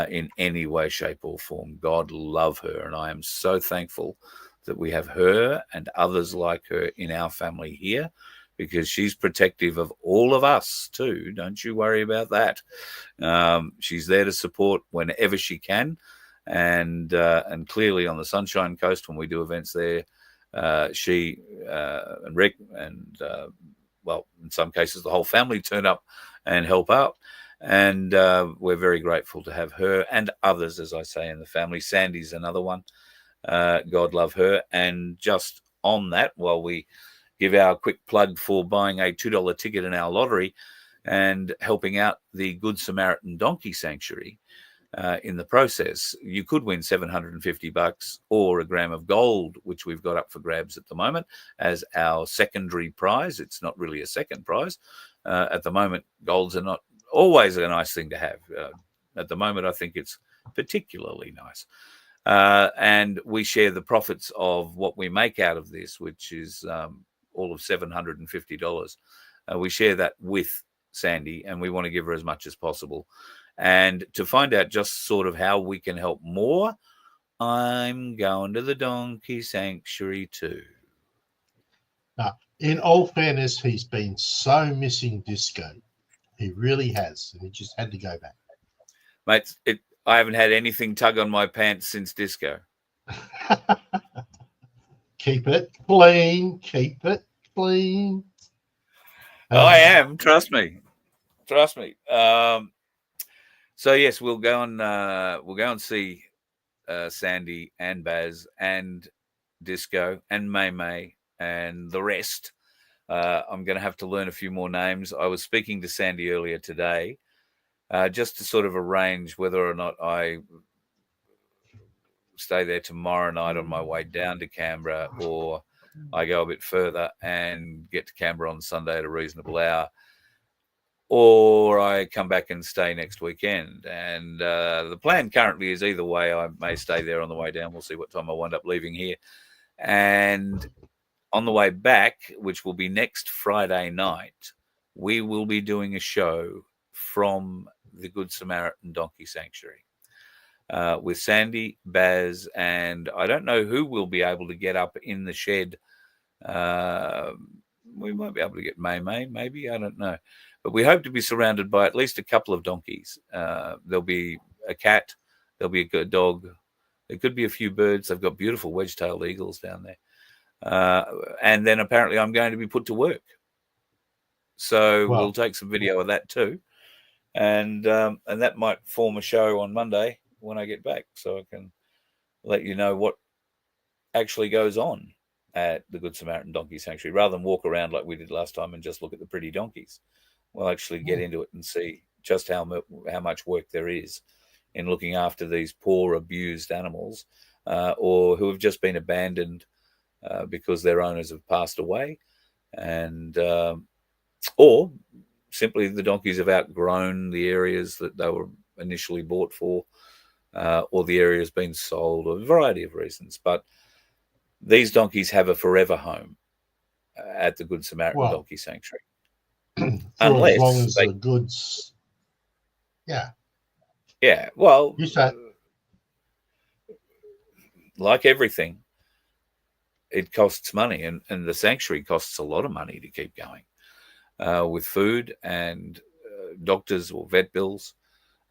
in any way, shape, or form. God love her, and I am so thankful that we have her and others like her in our family here, because she's protective of all of us too. Don't you worry about that. She's there to support whenever she can, and clearly on the Sunshine Coast when we do events there, she and Rick and well, in some cases the whole family turn up and help out, and we're very grateful to have her and others, as I say, in the family. Sandy's another one. God love her. And just on that, while we give our quick plug for buying a $2 ticket in our lottery and helping out the Good Samaritan Donkey Sanctuary in the process, you could win $750 or a gram of gold, which we've got up for grabs at the moment as our secondary prize. It's not really a second prize. At the moment, golds are not always a nice thing to have. At the moment, I think it's particularly nice. And we share the profits of what we make out of this, which is all of $750. We share that with Sandy, and we want to give her as much as possible. And to find out just sort of how we can help more, I'm going to the Donkey Sanctuary too. Now, in all fairness, he's been so missing disco. He really has. And he just had to go back. Mate, I haven't had anything tug on my pants since disco. Keep it clean. Keep it clean. I am. Trust me. Trust me. So yes, we'll go and see Sandy and Baz and Disco and May and the rest. I'm going to have to learn a few more names. I was speaking to Sandy earlier today, just to sort of arrange whether or not I stay there tomorrow night on my way down to Canberra, or I go a bit further and get to Canberra on Sunday at a reasonable hour, or I come back and stay next weekend. And the plan currently is either way. I may stay there on the way down. We'll see what time I wind up leaving here. And on the way back, which will be next Friday night, we will be doing a show from the Good Samaritan Donkey Sanctuary with Sandy, Baz, and I don't know who will be able to get up in the shed. We might be able to get May, maybe, I don't know. But we hope to be surrounded by at least a couple of donkeys. There'll be a cat, there'll be a dog, there could be a few birds. They've got beautiful wedge-tailed eagles down there. And then apparently I'm going to be put to work. So we'll take some video of that too. And that might form a show on Monday when I get back, so I can let you know what actually goes on at the Good Samaritan Donkey Sanctuary, rather than walk around like we did last time and just look at the pretty donkeys. We'll actually get into it and see just how much work there is in looking after these poor, abused animals, or who have just been abandoned because their owners have passed away, and or simply the donkeys have outgrown the areas that they were initially bought for, or the area has been sold, or a variety of reasons. But these donkeys have a forever home at the Good Samaritan Donkey Sanctuary. Unless as long as the goods, yeah. Well, you said, like everything, it costs money, and the sanctuary costs a lot of money to keep going, with food and doctors or vet bills,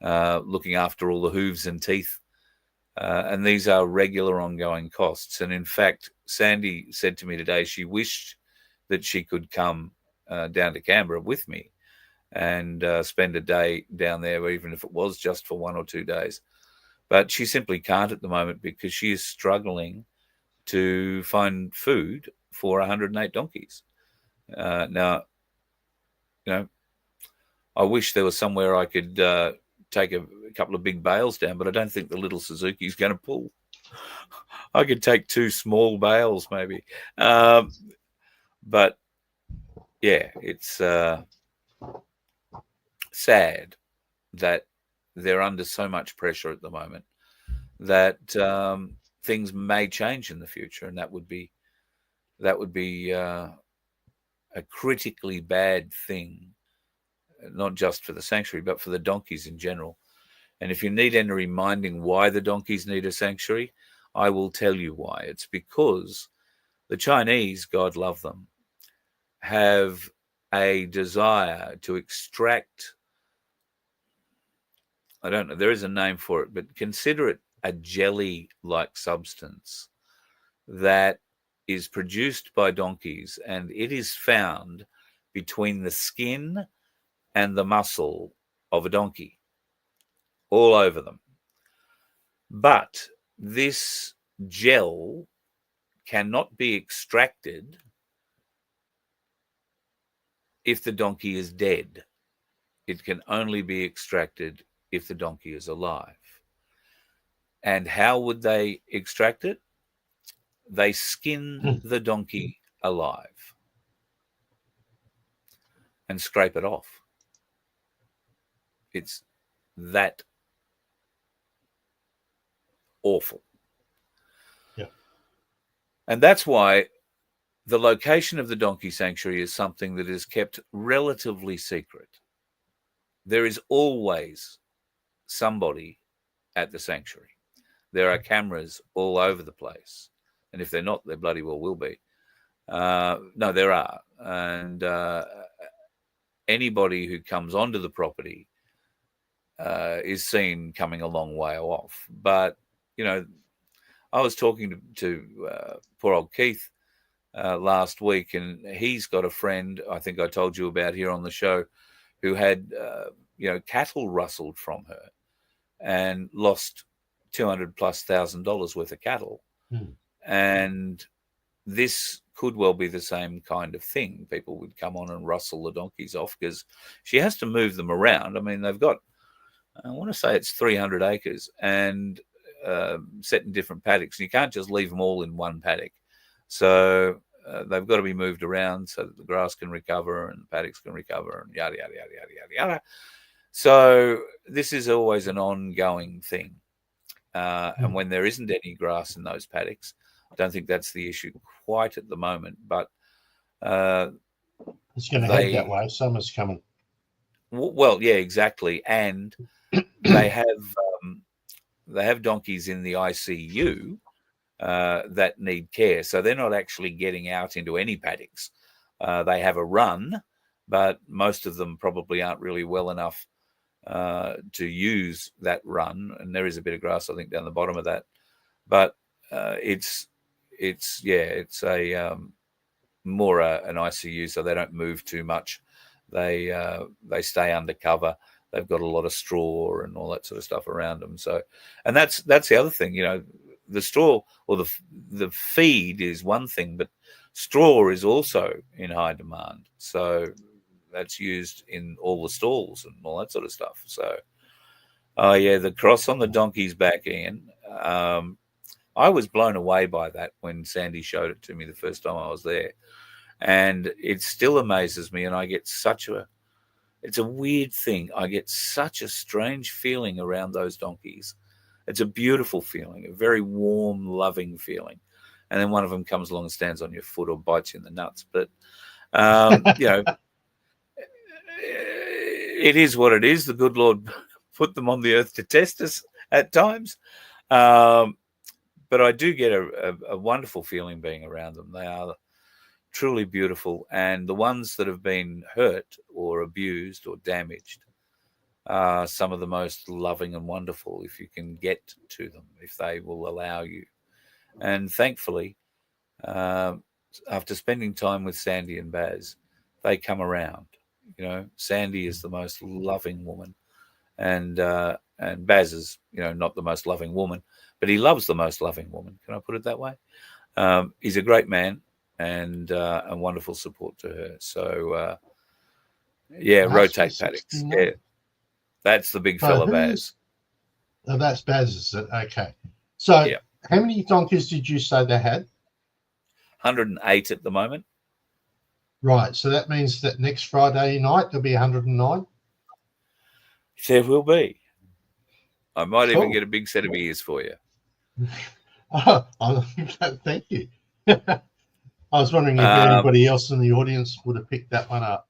looking after all the hooves and teeth. And these are regular ongoing costs. And in fact, Sandy said to me today she wished that she could come down to Canberra with me and spend a day down there, even if it was just for 1 or 2 days. But she simply can't at the moment because she is struggling to find food for 108 donkeys. Now, I wish there was somewhere I could take a couple of big bales down, but I don't think the little Suzuki's going to pull. I could take 2 small bales maybe. But yeah, it's sad that they're under so much pressure at the moment that things may change in the future, and that would be a critically bad thing, not just for the sanctuary but for the donkeys in general. And if you need any reminding why the donkeys need a sanctuary, I will tell you why. It's because the Chinese, God love them, have a desire to extract, I don't know, there is a name for it, but consider it a jelly-like substance that is produced by donkeys, and it is found between the skin and the muscle of a donkey, all over them. But this gel cannot be extracted if the donkey is dead. It can only be extracted if the donkey is alive. And how would they extract it? They skin the donkey alive and scrape it off. It's that awful. Yeah. And that's why the location of the donkey sanctuary is something that is kept relatively secret. There is always somebody at the sanctuary. There are cameras all over the place. And if they're not, they bloody well will be. No, there are. And anybody who comes onto the property is seen coming a long way off. But, you know, I was talking to poor old Keith last week, and he's got a friend, I think I told you about here on the show, who had, cattle rustled from her and lost $200,000+ worth of cattle. And this could well be the same kind of thing. People would come on and rustle the donkeys off because she has to move them around. I mean, they've got, I want to say it's 300 acres and set in different paddocks. You can't just leave them all in one paddock. So they've got to be moved around so that the grass can recover and the paddocks can recover and yada, yada, yada, yada, yada, yada. So this is always an ongoing thing. And when there isn't any grass in those paddocks, I don't think that's the issue quite at the moment. But it's going to head that way. Summer's coming. Well, yeah, exactly. And they have donkeys in the ICU that need care. So they're not actually getting out into any paddocks. They have a run, but most of them probably aren't really well enough to use that run. And there is a bit of grass, I think, down the bottom of that. But it's a more an ICU, so they don't move too much. They stay under cover. They've got a lot of straw and all that sort of stuff around them. So, and that's the other thing, you know, the straw or the feed is one thing, but straw is also in high demand. So that's used in all the stalls and all that sort of stuff. So, the cross on the donkey's back, Ian. I was blown away by that when Sandy showed it to me the first time I was there. And it still amazes me. And I get it's a weird thing. I get such a strange feeling around those donkeys. It's a beautiful feeling, a very warm, loving feeling. And then one of them comes along and stands on your foot or bites you in the nuts. But, it is what it is. The good Lord put them on the earth to test us at times. But I do get a wonderful feeling being around them. They are truly beautiful. And the ones that have been hurt or abused or damaged are some of the most loving and wonderful if you can get to them, if they will allow you. And thankfully, after spending time with Sandy and Baz, they come around. You know, Sandy is the most loving woman, and Baz is, not the most loving woman, but he loves the most loving woman. Can I put it that way? He's a great man and a wonderful support to her. So, rotate paddocks. Yeah, that's the big fella, Baz. Oh, that's Baz, is it? Okay. So, How many donkeys did you say they had? 108 at the moment. Right. So that means that next Friday night there'll be 109. There will be. I might even get a big set of ears for you. Oh, thank you. I was wondering if anybody else in the audience would have picked that one up.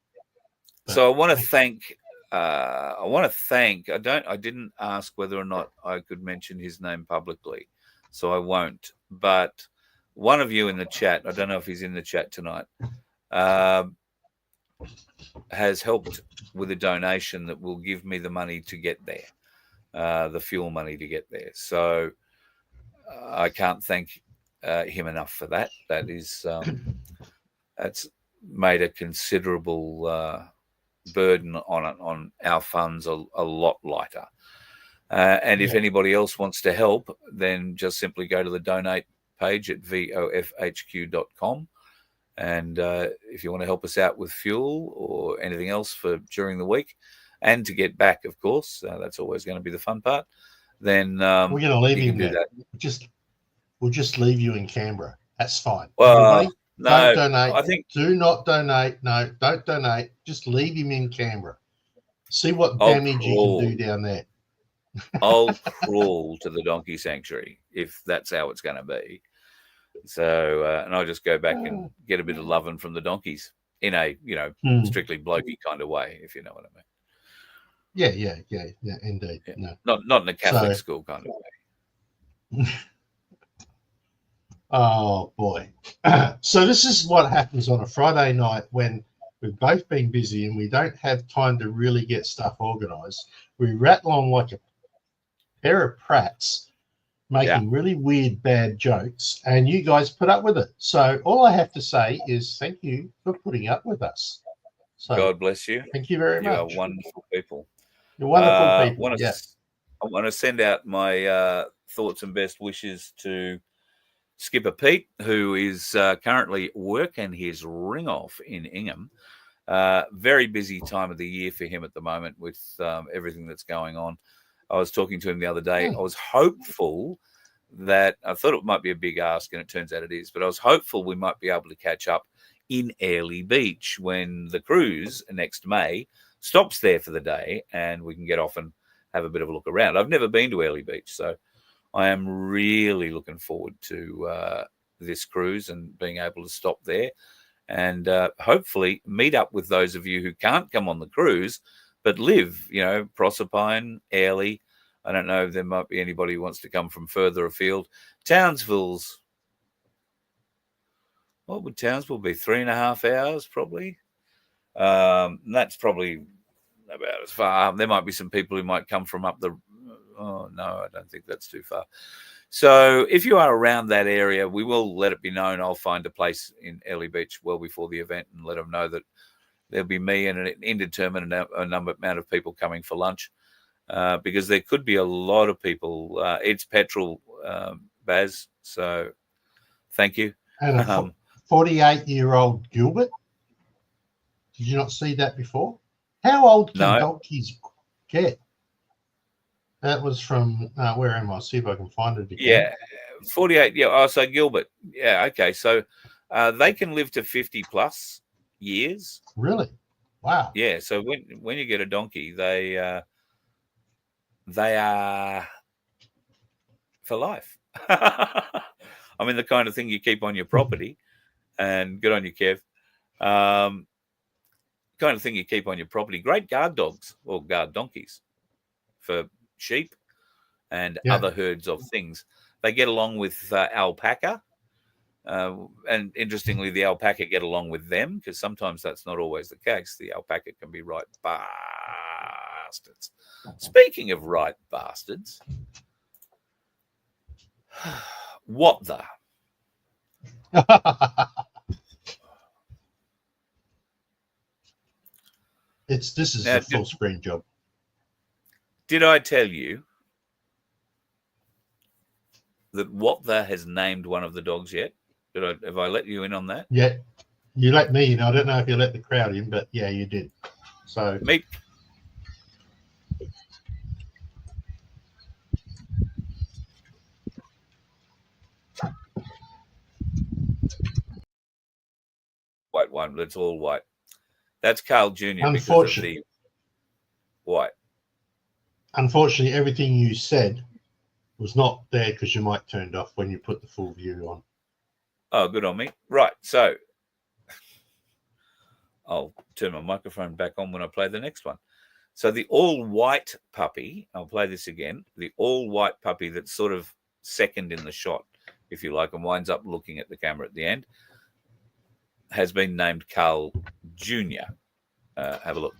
So I want to thank I want to thank. I didn't ask whether or not I could mention his name publicly, so I won't. But one of you in the chat, I don't know if he's in the chat tonight, has helped with a donation that will give me the money to get there, the fuel money to get there. So I can't thank him enough for that. That is, that's made a considerable burden on our funds a lot lighter. And if anybody else wants to help, then just simply go to the donate page at vofhq.com. And if you want to help us out with fuel or anything else for during the week, and to get back, of course, that's always going to be the fun part. Then we're going to leave you do that. We'll just leave you in Canberra. That's fine. Well, everybody, no, don't donate. I think do not donate. No, don't donate. Just leave him in Canberra. See what damage you can do down there. I'll crawl to the donkey sanctuary if that's how it's going to be. So, and I'll just go back and get a bit of loving from the donkeys in a, strictly blokey kind of way, if you know what I mean. Yeah, indeed. Yeah. No. Not in a Catholic school kind of way. Oh, boy. So this is what happens on a Friday night when we've both been busy and we don't have time to really get stuff organised. We rattle on like a pair of prats, making really weird, bad jokes, and you guys put up with it. So all I have to say is thank you for putting up with us. So God bless you. Thank you very much. You are wonderful people. You're wonderful people. I want to send out my thoughts and best wishes to Skipper Pete, who is currently working his ring off in Ingham. Very busy time of the year for him at the moment with everything that's going on. I was talking to him the other day. I was hopeful that I thought it might be a big ask, and it turns out it is. But I was hopeful we might be able to catch up in Airlie Beach when the cruise next May stops there for the day, and we can get off and have a bit of a look around. I've never been to Airlie Beach, so I am really looking forward to this cruise and being able to stop there and hopefully meet up with those of you who can't come on the cruise but live, Proserpine, Airlie. I don't know if there might be anybody who wants to come from further afield. Townsville's, what would Townsville be? 3.5 hours, probably. That's probably about as far. There might be some people who might come from up the... Oh, no, I don't think that's too far. So if you are around that area, we will let it be known. I'll find a place in Airlie Beach well before the event and let them know that there'll be me and an indeterminate amount of people coming for lunch because there could be a lot of people. It's petrol, Baz, so thank you. And a 48-year-old Gilbert. Did you not see that before? How old can donkeys get? That was from, where am I? See if I can find it again. Yeah, 48. Yeah, oh, so Gilbert. Yeah, okay. So they can live to 50 plus years. Really? Wow. Yeah. So when you get a donkey, they are for life. I mean, the kind of thing you keep on your property, and good on you, Kev. Kind of thing you keep on your property. Great guard dogs or guard donkeys for sheep and other herds of things. They get along with alpaca. And interestingly, the alpaca get along with them because sometimes that's not always the case. The alpaca can be right bastards. Speaking of right bastards, what the? This is a full screen job. Did I tell you that What the has named one of the dogs yet? Have I let you in on that? Yeah, you let me in. I don't know if you let the crowd in, but yeah, you did. So meet. White one. It's all white. That's Carl Jr. Unfortunately, because of the white. Unfortunately, everything you said was not there because your mic turned off when you put the full view on. Oh, good on me. Right. So I'll turn my microphone back on when I play the next one. So the all-white puppy, I'll play this again, the all-white puppy that's sort of second in the shot, if you like, and winds up looking at the camera at the end, has been named Carl Jr. Have a look.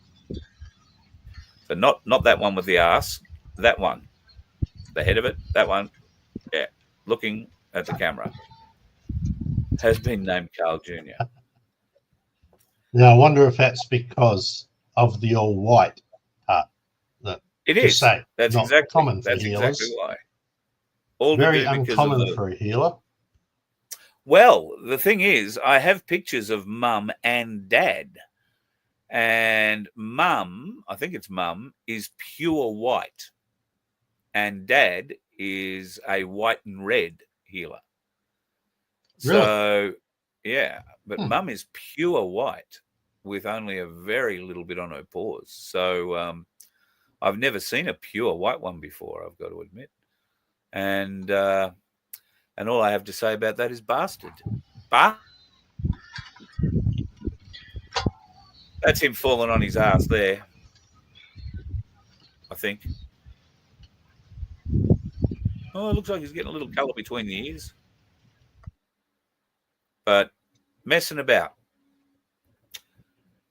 So not that one with the arse, that one, the head of it, that one, yeah, looking at the camera, has been named Carl Jr. Now, I wonder if that's because of the all white part. It is. Say, that's not exactly common for that's healers. exactly why. All Very to do because uncommon of the, for a healer. Well, the thing is, I have pictures of mum and dad. And mum, I think it's mum, is pure white. And dad is a white and red healer. Really? So, yeah, but mum is pure white with only a very little bit on her paws. So I've never seen a pure white one before, I've got to admit. And all I have to say about that is bastard. That's him falling on his ass there, I think. Oh, it looks like he's getting a little colour between the ears. But messing about.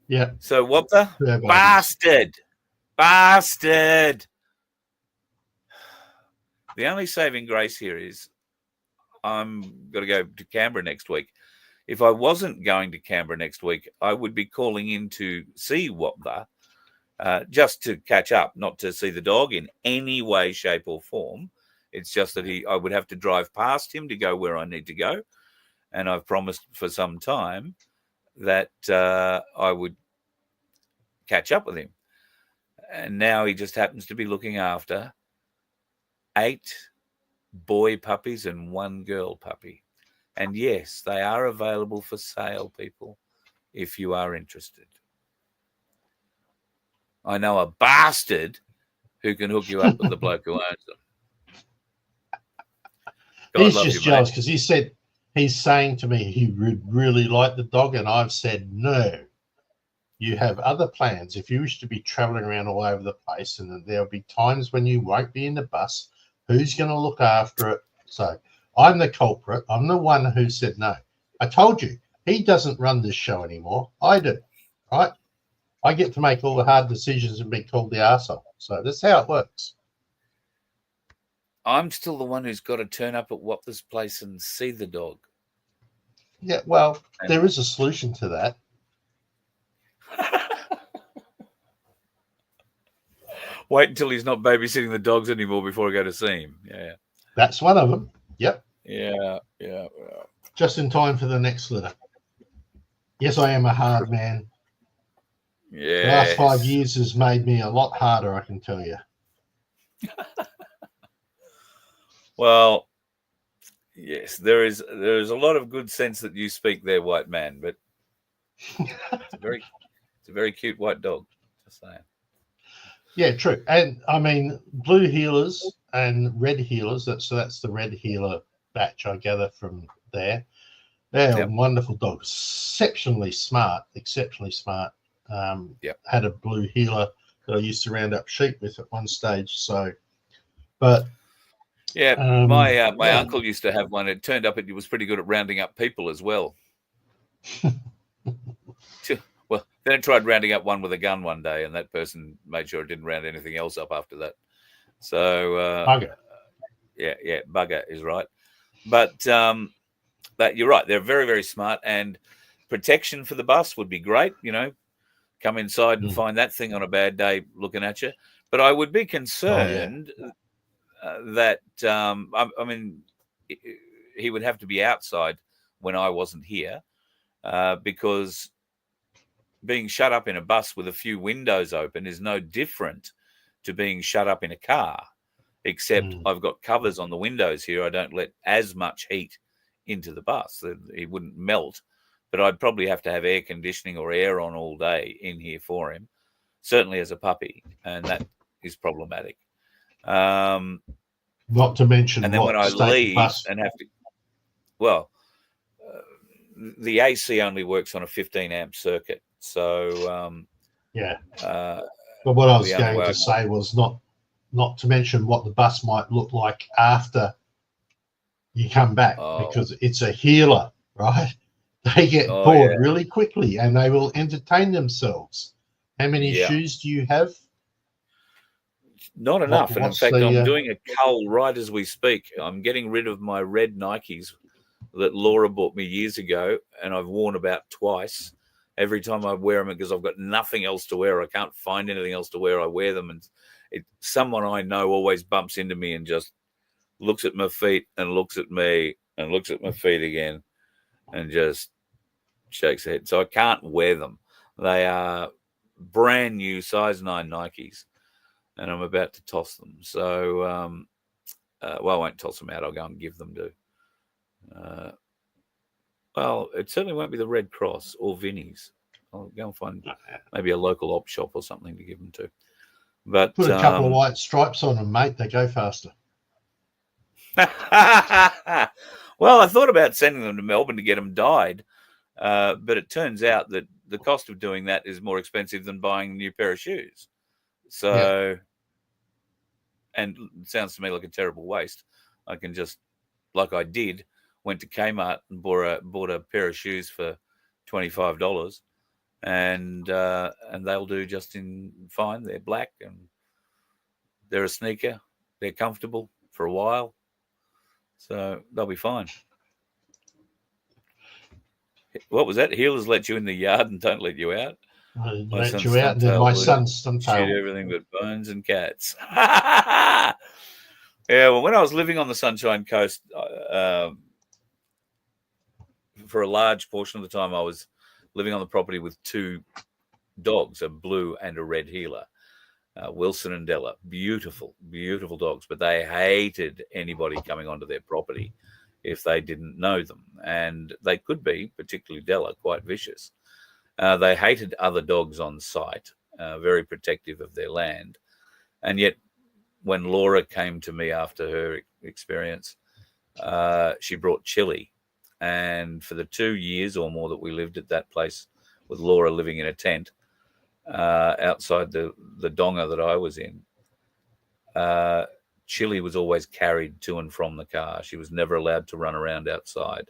Yeah. So what the? Yeah, Bastard. The only saving grace here is I'm going to go to Canberra next week. If I wasn't going to Canberra next week, I would be calling in to see Wapda, just to catch up, not to see the dog in any way, shape or form. It's just that I would have to drive past him to go where I need to go. And I've promised for some time that I would catch up with him. And now he just happens to be looking after 8 boy puppies and 1 girl puppy. And yes, they are available for sale, people, if you are interested. I know a bastard who can hook you up with the bloke who owns them. He's just jealous because he's saying to me he would really like the dog, and I've said no. You have other plans. If you wish to be traveling around all over the place, and there'll be times when you won't be in the bus, who's going to look after it? So I'm the culprit. I'm the one who said no. I told you, he doesn't run this show anymore. I do, right? I get to make all the hard decisions and be called the arsehole. So that's how it works. I'm still the one who's got to turn up at Wapda's place and see the dog. Yeah, well, there is a solution to that. Wait until he's not babysitting the dogs anymore before I go to see him. Yeah. That's one of them. Yep. Yeah. Just in time for the next litter. Yes, I am a hard man. Yeah. The last 5 years has made me a lot harder, I can tell you. Well, yes, there is a lot of good sense that you speak there, white man, but it's a very cute white dog. Just saying. Yeah, true. And I mean, blue healers and red healers, that's the red healer batch I gather from there. They're wonderful dogs, exceptionally smart. Had a blue healer that I used to round up sheep with at one stage. So, but my uncle used to have one. It turned up it was pretty good at rounding up people as well. Well, then I tried rounding up one with a gun one day, and that person made sure it didn't round anything else up after that. So, bugger. Bugger is right. But you're right. They're very, very smart, and protection for the bus would be great. You know, come inside and find that thing on a bad day looking at you. But I would be concerned that, I mean, he would have to be outside when I wasn't here because being shut up in a bus with a few windows open is no different to being shut up in a car, except I've got covers on the windows here. I don't let as much heat into the bus. He wouldn't melt, but I'd probably have to have air conditioning or air on all day in here for him, certainly as a puppy, and that is problematic. Not to mention, and then when I leave and have to, the AC only works on a 15 amp circuit. So, But what I was going to say was not to mention what the bus might look like after you come back, because it's a healer, right? They get bored really quickly and they will entertain themselves. How many shoes do you have? Not enough. And in fact, I'm doing a cull right as we speak. I'm getting rid of my red Nikes that Laura bought me years ago, and I've worn about twice. Every time I wear them, because I've got nothing else to wear. I can't find anything else to wear. I wear them, and someone I know always bumps into me and just looks at my feet and looks at me and looks at my feet again and just shakes their head. So I can't wear them. They are brand new size 9 Nikes, and I'm about to toss them. So, I won't toss them out. I'll go and give them to... well, it certainly won't be the Red Cross or Vinnie's. I'll go and find maybe a local op shop or something to give them to. But put a couple of white stripes on them, mate. They go faster. Well, I thought about sending them to Melbourne to get them dyed, but it turns out that the cost of doing that is more expensive than buying a new pair of shoes. So, and it sounds to me like a terrible waste. I can just, like I did, went to Kmart and bought a pair of shoes for $25, and they'll do just fine. They're black and they're a sneaker. They're comfortable for a while, so they'll be fine. What was that? Healers let you in the yard and don't let you out. Let you out, and then my son's shoot everything but bones and cats. Yeah, well, when I was living on the Sunshine Coast, for a large portion of the time, I was living on the property with 2 dogs, a blue and a red healer, Wilson and Della. Beautiful, beautiful dogs, but they hated anybody coming onto their property if they didn't know them. And they could be, particularly Della, quite vicious. They hated other dogs on site, very protective of their land. And yet, when Laura came to me after her experience, she brought Chili. And for the 2 years or more that we lived at that place with Laura living in a tent outside the donga that I was in, Chili was always carried to and from the car. She was never allowed to run around outside.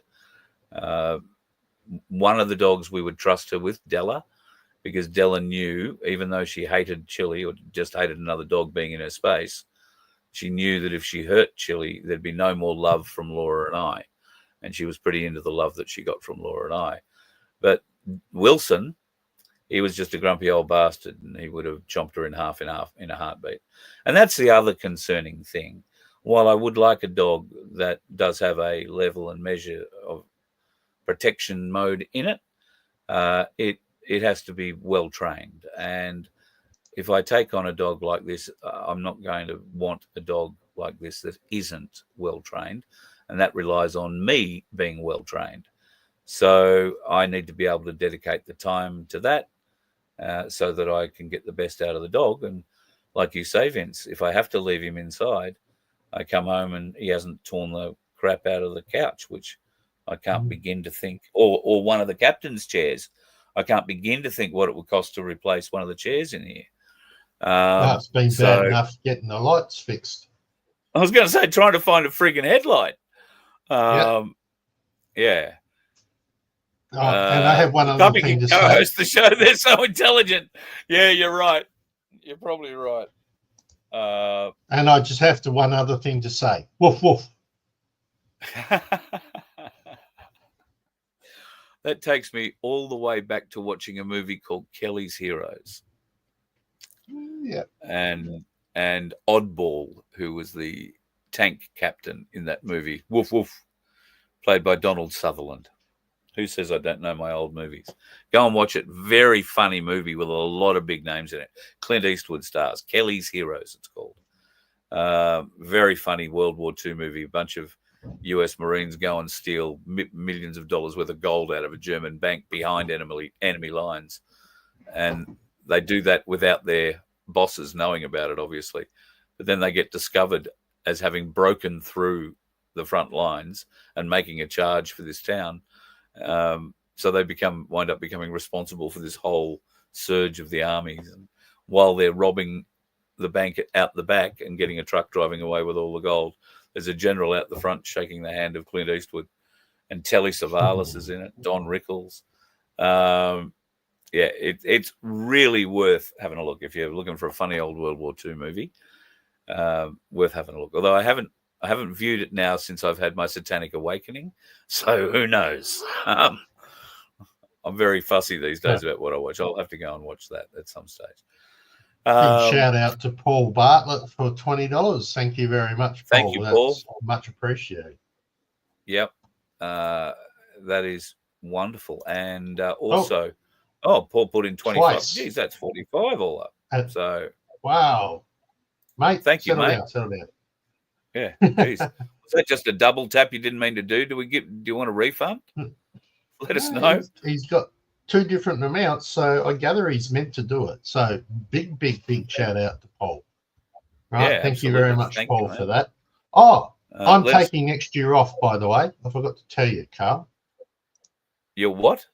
One of the dogs we would trust her with, Della, because Della knew, even though she hated Chili or just hated another dog being in her space, she knew that if she hurt Chili, there'd be no more love from Laura and I. And she was pretty into the love that she got from Laura and I. But Wilson, he was just a grumpy old bastard, and he would have chomped her in half in a heartbeat. And that's the other concerning thing. While I would like a dog that does have a level and measure of protection mode in it, it has to be well trained. And if I take on a dog like this, I'm not going to want a dog like this that isn't well trained. And that relies on me being well trained. So I need to be able to dedicate the time to that so that I can get the best out of the dog. And like you say, Vince, if I have to leave him inside, I come home and he hasn't torn the crap out of the couch, which I can't begin to think, or one of the captain's chairs. I can't begin to think what it would cost to replace one of the chairs in here. It's been bad enough getting the lights fixed. I was going to say, trying to find a frigging headlight. Yeah. Oh, and I have one other thing to say. Co-host the show. They're so intelligent. Yeah, you're right. You're probably right. And I just have one other thing to say. Woof, woof. That takes me all the way back to watching a movie called Kelly's Heroes. Yeah. And Oddball, who was the tank captain in that movie, woof woof, played by Donald Sutherland. Who says I don't know my old movies? Go and watch it. Very funny movie with a lot of big names in it. Clint Eastwood stars. Kelly's Heroes, it's called. Very funny World War II movie. A bunch of US Marines go and steal millions of dollars worth of gold out of a German bank behind enemy lines. And they do that without their bosses knowing about it, obviously. But then they get discovered as having broken through the front lines and making a charge for this town. So they wind up becoming responsible for this whole surge of the armies. And while they're robbing the bank out the back and getting a truck driving away with all the gold. There's a general out the front shaking the hand of Clint Eastwood, and Telly Savalas is in it, Don Rickles. It's really worth having a look if you're looking for a funny old World War II movie. Worth having a look. Although I haven't viewed it now since I've had my Satanic Awakening, so who knows? I'm very fussy these days about what I watch. I'll have to go and watch that at some stage. Big shout out to Paul Bartlett for $20. Thank you very much, Paul. Thank you, Paul. That's much appreciated. Yep. That is wonderful. And also, Paul put in 25. Twice. Geez, that's 45 all up. So wow. Mate, thank you, mate. Settle down. Yeah. Geez. Was that just a double tap you didn't mean to do? Do you want a refund? Let us know. He's got two different amounts, so I gather he's meant to do it. So big shout out to Paul. Right. Yeah, thank absolutely. you very much, Thank Paul, you, for that. I'm let's- taking next year off, by the way. I forgot to tell you, Carl. You're what?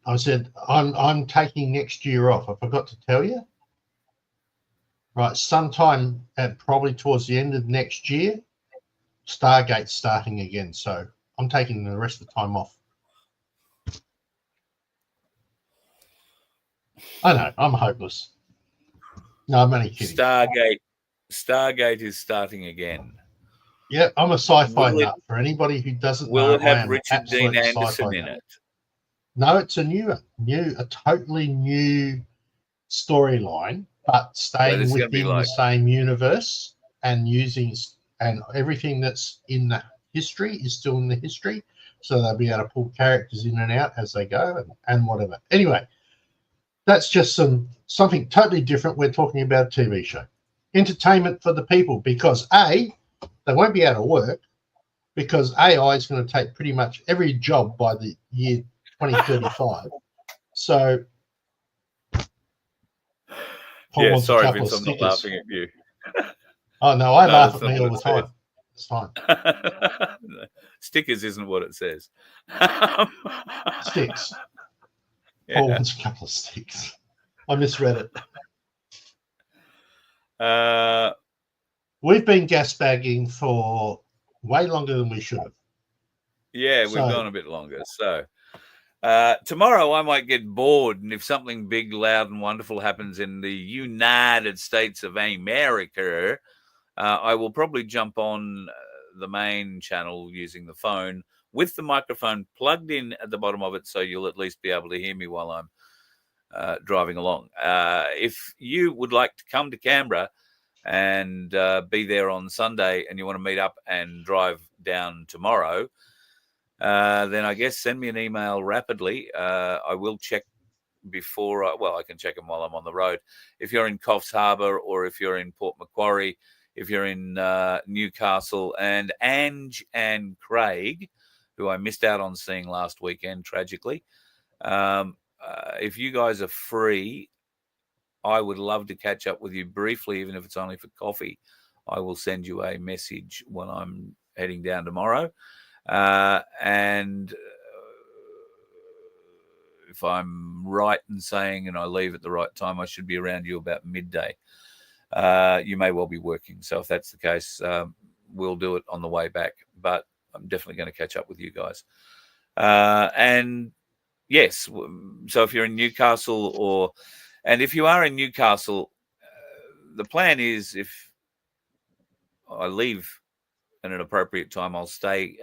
I said I'm taking next year off. I forgot to tell you. Right, sometime probably towards the end of next year, Stargate's starting again. So I'm taking the rest of the time off. I know, I'm hopeless. No, I'm only kidding. Stargate is starting again. Yeah, I'm a sci-fi nut. For anybody who doesn't know, Will it I have am Richard absolute Dean Anderson sci-fi in nut. it? No, it's a totally new storyline, but staying it's gonna be within the same universe and and everything that's in the history is still in the history. So they'll be able to pull characters in and out as they go and whatever. Anyway, that's just something totally different. We're talking about a TV show. Entertainment for the people, because they won't be able to work because AI is going to take pretty much every job by the year 2035. So Paul wants a couple Vince, of I'm not stickers. laughing at you. Oh, no, I laugh at that's me not all what the it time. It's fine. Stickers isn't what it says. Sticks. Yeah. Paul wants a couple of sticks. I misread it. We've been gas bagging for way longer than we should have. Yeah, we've gone a bit longer. So tomorrow I might get bored, and if something big, loud, and wonderful happens in the United States of America, I will probably jump on the main channel using the phone with the microphone plugged in at the bottom of it, so you'll at least be able to hear me while I'm driving along. If you would like to come to Canberra and be there on Sunday and you want to meet up and drive down tomorrow, then I guess send me an email rapidly. I will check before I can check them while I'm on the road. If you're in Coffs Harbour or if you're in Port Macquarie, if you're in Newcastle, and Ange and Craig, who I missed out on seeing last weekend, tragically. If you guys are free, I would love to catch up with you briefly, even if it's only for coffee. I will send you a message when I'm heading down tomorrow. And if I'm right in saying, and I leave at the right time, I should be around you about midday. You may well be working. So if that's the case, we'll do it on the way back. But I'm definitely going to catch up with you guys. And yes, so if you're in Newcastle and if you are in Newcastle, the plan is if I leave at an appropriate time, I'll stay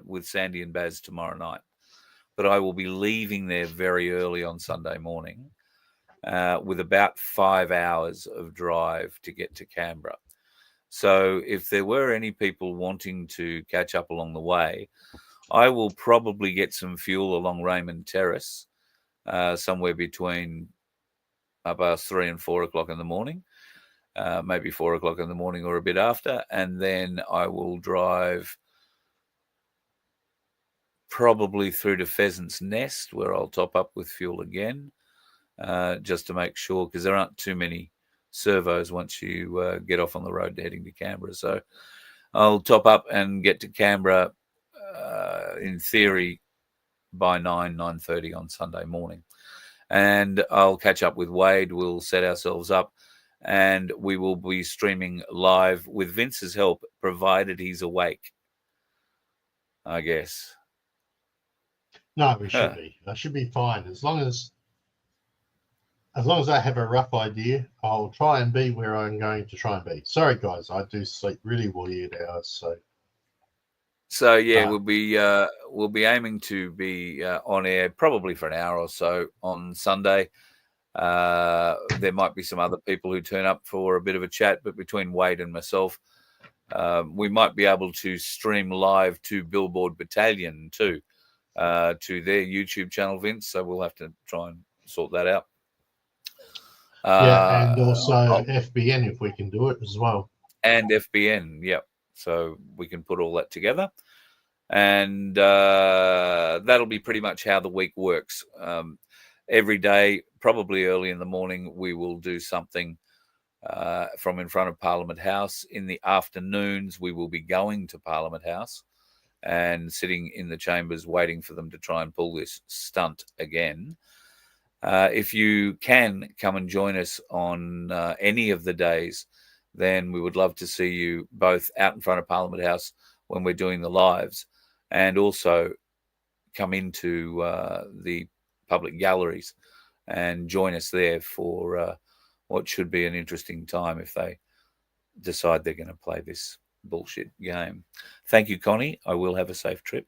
with Sandy and Baz tomorrow night. But I will be leaving there very early on Sunday morning with about 5 hours of drive to get to Canberra. So if there were any people wanting to catch up along the way, I will probably get some fuel along Raymond Terrace somewhere between about 3 and 4 o'clock in the morning, maybe 4 o'clock in the morning or a bit after. And then I will drive probably through to Pheasant's Nest, where I'll top up with fuel again, just to make sure, because there aren't too many servos once you get off on the road heading to Canberra. So I'll top up and get to Canberra, in theory, by 9:30 on Sunday morning. and I'll catch up with Wade. We'll set ourselves up, and we will be streaming live with Vince's help, provided he's awake, I guess. No, we should be. I should be fine. As long as I have a rough idea, I'll try and be where I'm going to try and be. Sorry, guys, I do sleep really weird hours, So yeah, we'll be aiming to be on air probably for an hour or so on Sunday. There might be some other people who turn up for a bit of a chat, but between Wade and myself, we might be able to stream live to Billboard Battalion too, to their YouTube channel, Vince. So we'll have to try and sort that out. Yeah, and also FBN if we can do it as well. And FBN, yep. So we can put all that together, and that'll be pretty much how the week works. Every day, probably early in the morning, we will do something from in front of Parliament House. In the afternoons, we will be going to Parliament House and sitting in the chambers waiting for them to try and pull this stunt again. If you can come and join us on any of the days, then we would love to see you both out in front of Parliament House when we're doing the lives, and also come into the public galleries and join us there for what should be an interesting time if they decide they're going to play this bullshit game. Thank you, Connie. I will have a safe trip.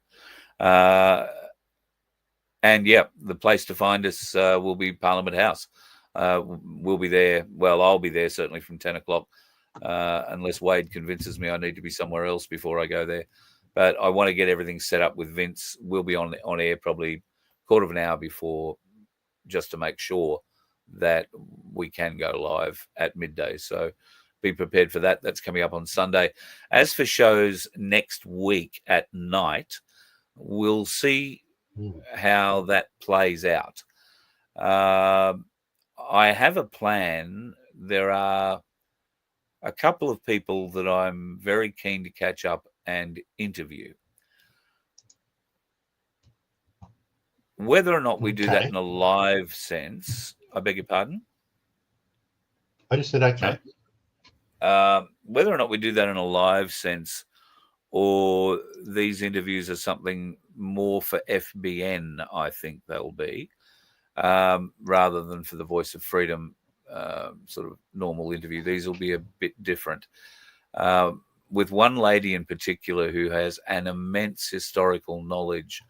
And yeah, the place to find us will be Parliament House. We'll be there. Well, I'll be there certainly from 10 o'clock, unless Wade convinces me I need to be somewhere else before I go there. But I want to get everything set up with Vince. We'll be on air probably a quarter of an hour before, just to make sure that we can go live at midday. So be prepared for that. That's coming up on Sunday. As for shows next week at night, we'll see how that plays out. I have a plan. There are a couple of people that I'm very keen to catch up and interview. Whether or not we do that in a live sense, I beg your pardon? I just said okay. Whether or not we do that in a live sense, or these interviews are something more for FBN, I think they'll be, rather than for the Voice of Freedom sort of normal interview. These will be a bit different. With one lady in particular who has an immense historical knowledge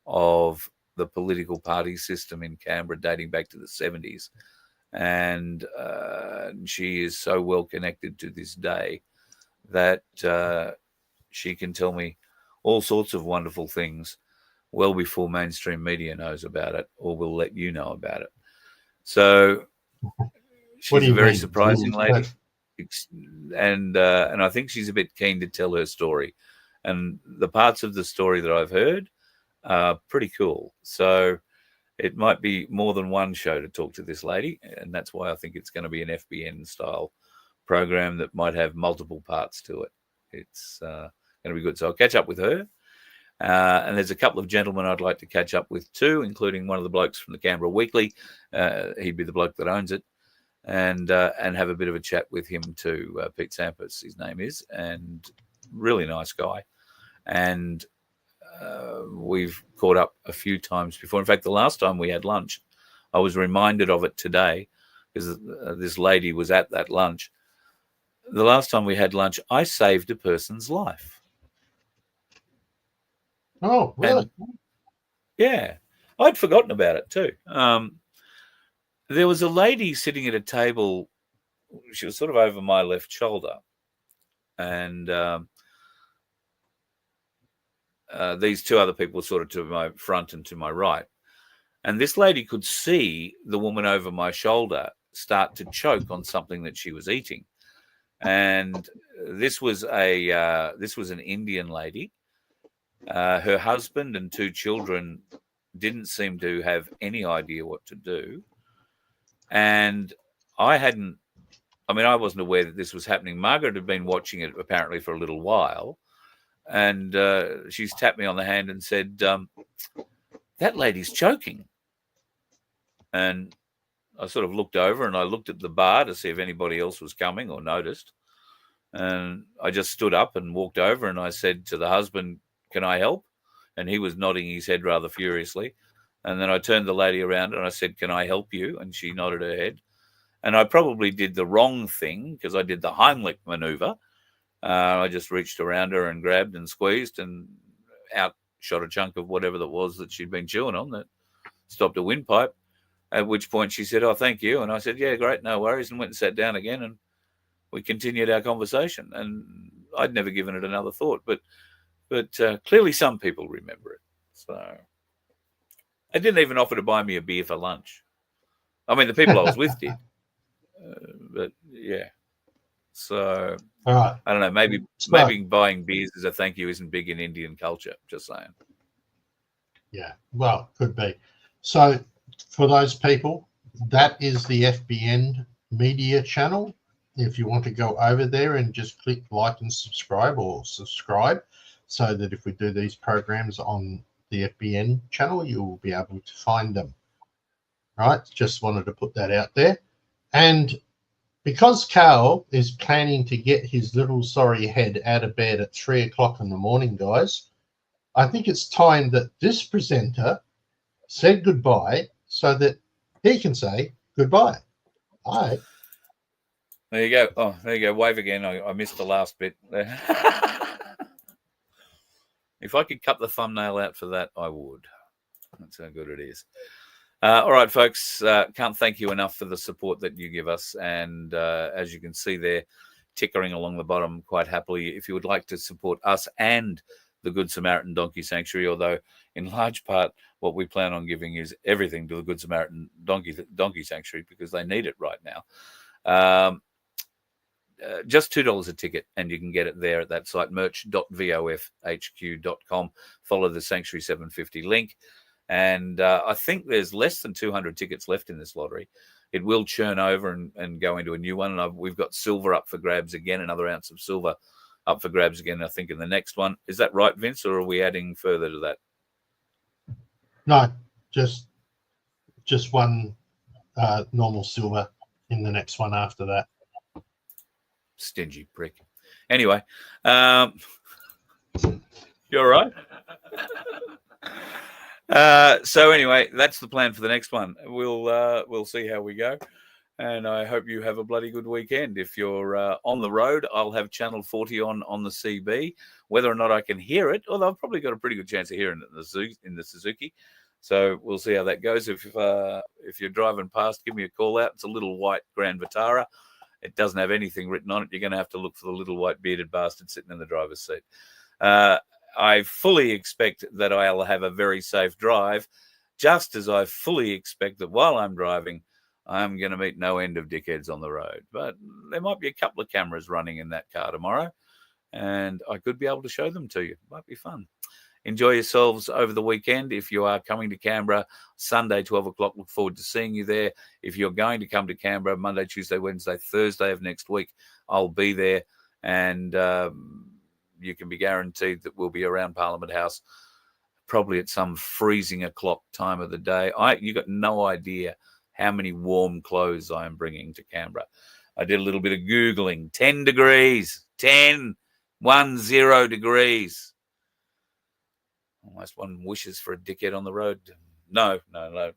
of the political party system in Canberra dating back to the 70s. And she is so well connected to this day that she can tell me all sorts of wonderful things well before mainstream media knows about it, or will let you know about it. So she's a very surprising lady. And I think she's a bit keen to tell her story. And the parts of the story that I've heard are pretty cool. So it might be more than one show to talk to this lady. And that's why I think it's going to be an FBN style program that might have multiple parts to it. It's going to be good. So I'll catch up with her. And there's a couple of gentlemen I'd like to catch up with too, including one of the blokes from the Canberra Weekly. He'd be the bloke that owns it. And have a bit of a chat with him too. Pete Sampras, his name is, and really nice guy. And we've caught up a few times before. In fact, the last time we had lunch, I was reminded of it today because this lady was at that lunch. The last time we had lunch, I saved a person's life. Oh, really? And, yeah. I'd forgotten about it too. There was a lady sitting at a table. She was sort of over my left shoulder. And these two other people were sort of to my front and to my right. And this lady could see the woman over my shoulder start to choke on something that she was eating. And this was an Indian lady. Her husband and two children didn't seem to have any idea what to do. And I wasn't aware that this was happening. Margaret had been watching it apparently for a little while. And she's tapped me on the hand and said, that lady's choking. And I sort of looked over and I looked at the bar to see if anybody else was coming or noticed. And I just stood up and walked over and I said to the husband, "Can I help?" And he was nodding his head rather furiously. And then I turned the lady around and I said, "Can I help you?" And she nodded her head. And I probably did the wrong thing because I did the Heimlich maneuver. I just reached around her and grabbed and squeezed and out shot a chunk of whatever that was that she'd been chewing on that stopped a windpipe. At which point she said, "Oh, thank you." And I said, "Yeah, great, no worries," and went and sat down again. And we continued our conversation. And I'd never given it another thought. But clearly some people remember it. So they didn't even offer to buy me a beer for lunch. I mean, the people I was with did. But, yeah. So, all right. I don't know. Maybe buying beers as a thank you isn't big in Indian culture. Just saying. Yeah, well, could be. So, for those people, that is the FBN media channel. If you want to go over there and just click like and subscribe, so that if we do these programs on the FBN channel, you will be able to find them. Right? Just wanted to put that out there. And because Carl is planning to get his little sorry head out of bed at 3 o'clock in the morning, guys, I think it's time that this presenter said goodbye so that he can say goodbye. Bye. There you go. Oh, there you go. Wave again. I missed the last bit there. If I could cut the thumbnail out for that, I would. That's how good it is. All right, folks. Can't thank you enough for the support that you give us. And as you can see there, tickering along the bottom quite happily, if you would like to support us and the Good Samaritan Donkey Sanctuary, although in large part what we plan on giving is everything to the Good Samaritan Donkey Sanctuary because they need it right now. Just $2 a ticket, and you can get it there at that site, merch.vofhq.com. Follow the Sanctuary 750 link. And I think there's less than 200 tickets left in this lottery. It will churn over and go into a new one. And we've got silver up for grabs again, another ounce of silver up for grabs again, I think, in the next one. Is that right, Vince, or are we adding further to that? No, just one normal silver in the next one after that. Stingy prick. Anyway, you all right? So anyway, that's the plan for the next one. We'll see how we go, and I hope you have a bloody good weekend. If you're on the road, I'll have Channel 40 on the CB. Whether or not I can hear it, although I've probably got a pretty good chance of hearing it in the Suzuki. So we'll see how that goes. If you're driving past, give me a call out. It's a little white Grand Vitara. It doesn't have anything written on it. You're going to have to look for the little white bearded bastard sitting in the driver's seat. I fully expect that I'll have a very safe drive, just as I fully expect that while I'm driving, I'm going to meet no end of dickheads on the road. But there might be a couple of cameras running in that car tomorrow, and I could be able to show them to you. Might be fun. Enjoy yourselves over the weekend. If you are coming to Canberra, Sunday, 12 o'clock, look forward to seeing you there. If you're going to come to Canberra, Monday, Tuesday, Wednesday, Thursday of next week, I'll be there. And you can be guaranteed that we'll be around Parliament House, probably at some freezing o'clock time of the day. You got no idea how many warm clothes I am bringing to Canberra. I did a little bit of Googling. 10 degrees. 10 degrees. Almost one wishes for a dickhead on the road. No.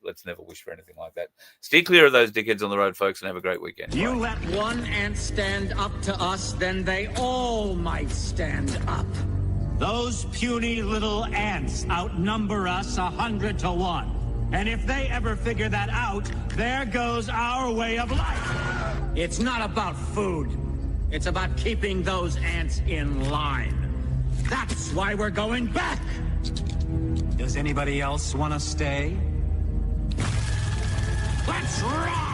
Let's never wish for anything like that. Stay clear of those dickheads on the road, folks, and have a great weekend. You let one ant stand up to us, then they all might stand up. Those puny little ants outnumber us 100 to 1. And if they ever figure that out, there goes our way of life. It's not about food. It's about keeping those ants in line. That's why we're going back. Does anybody else want to stay? Let's rock!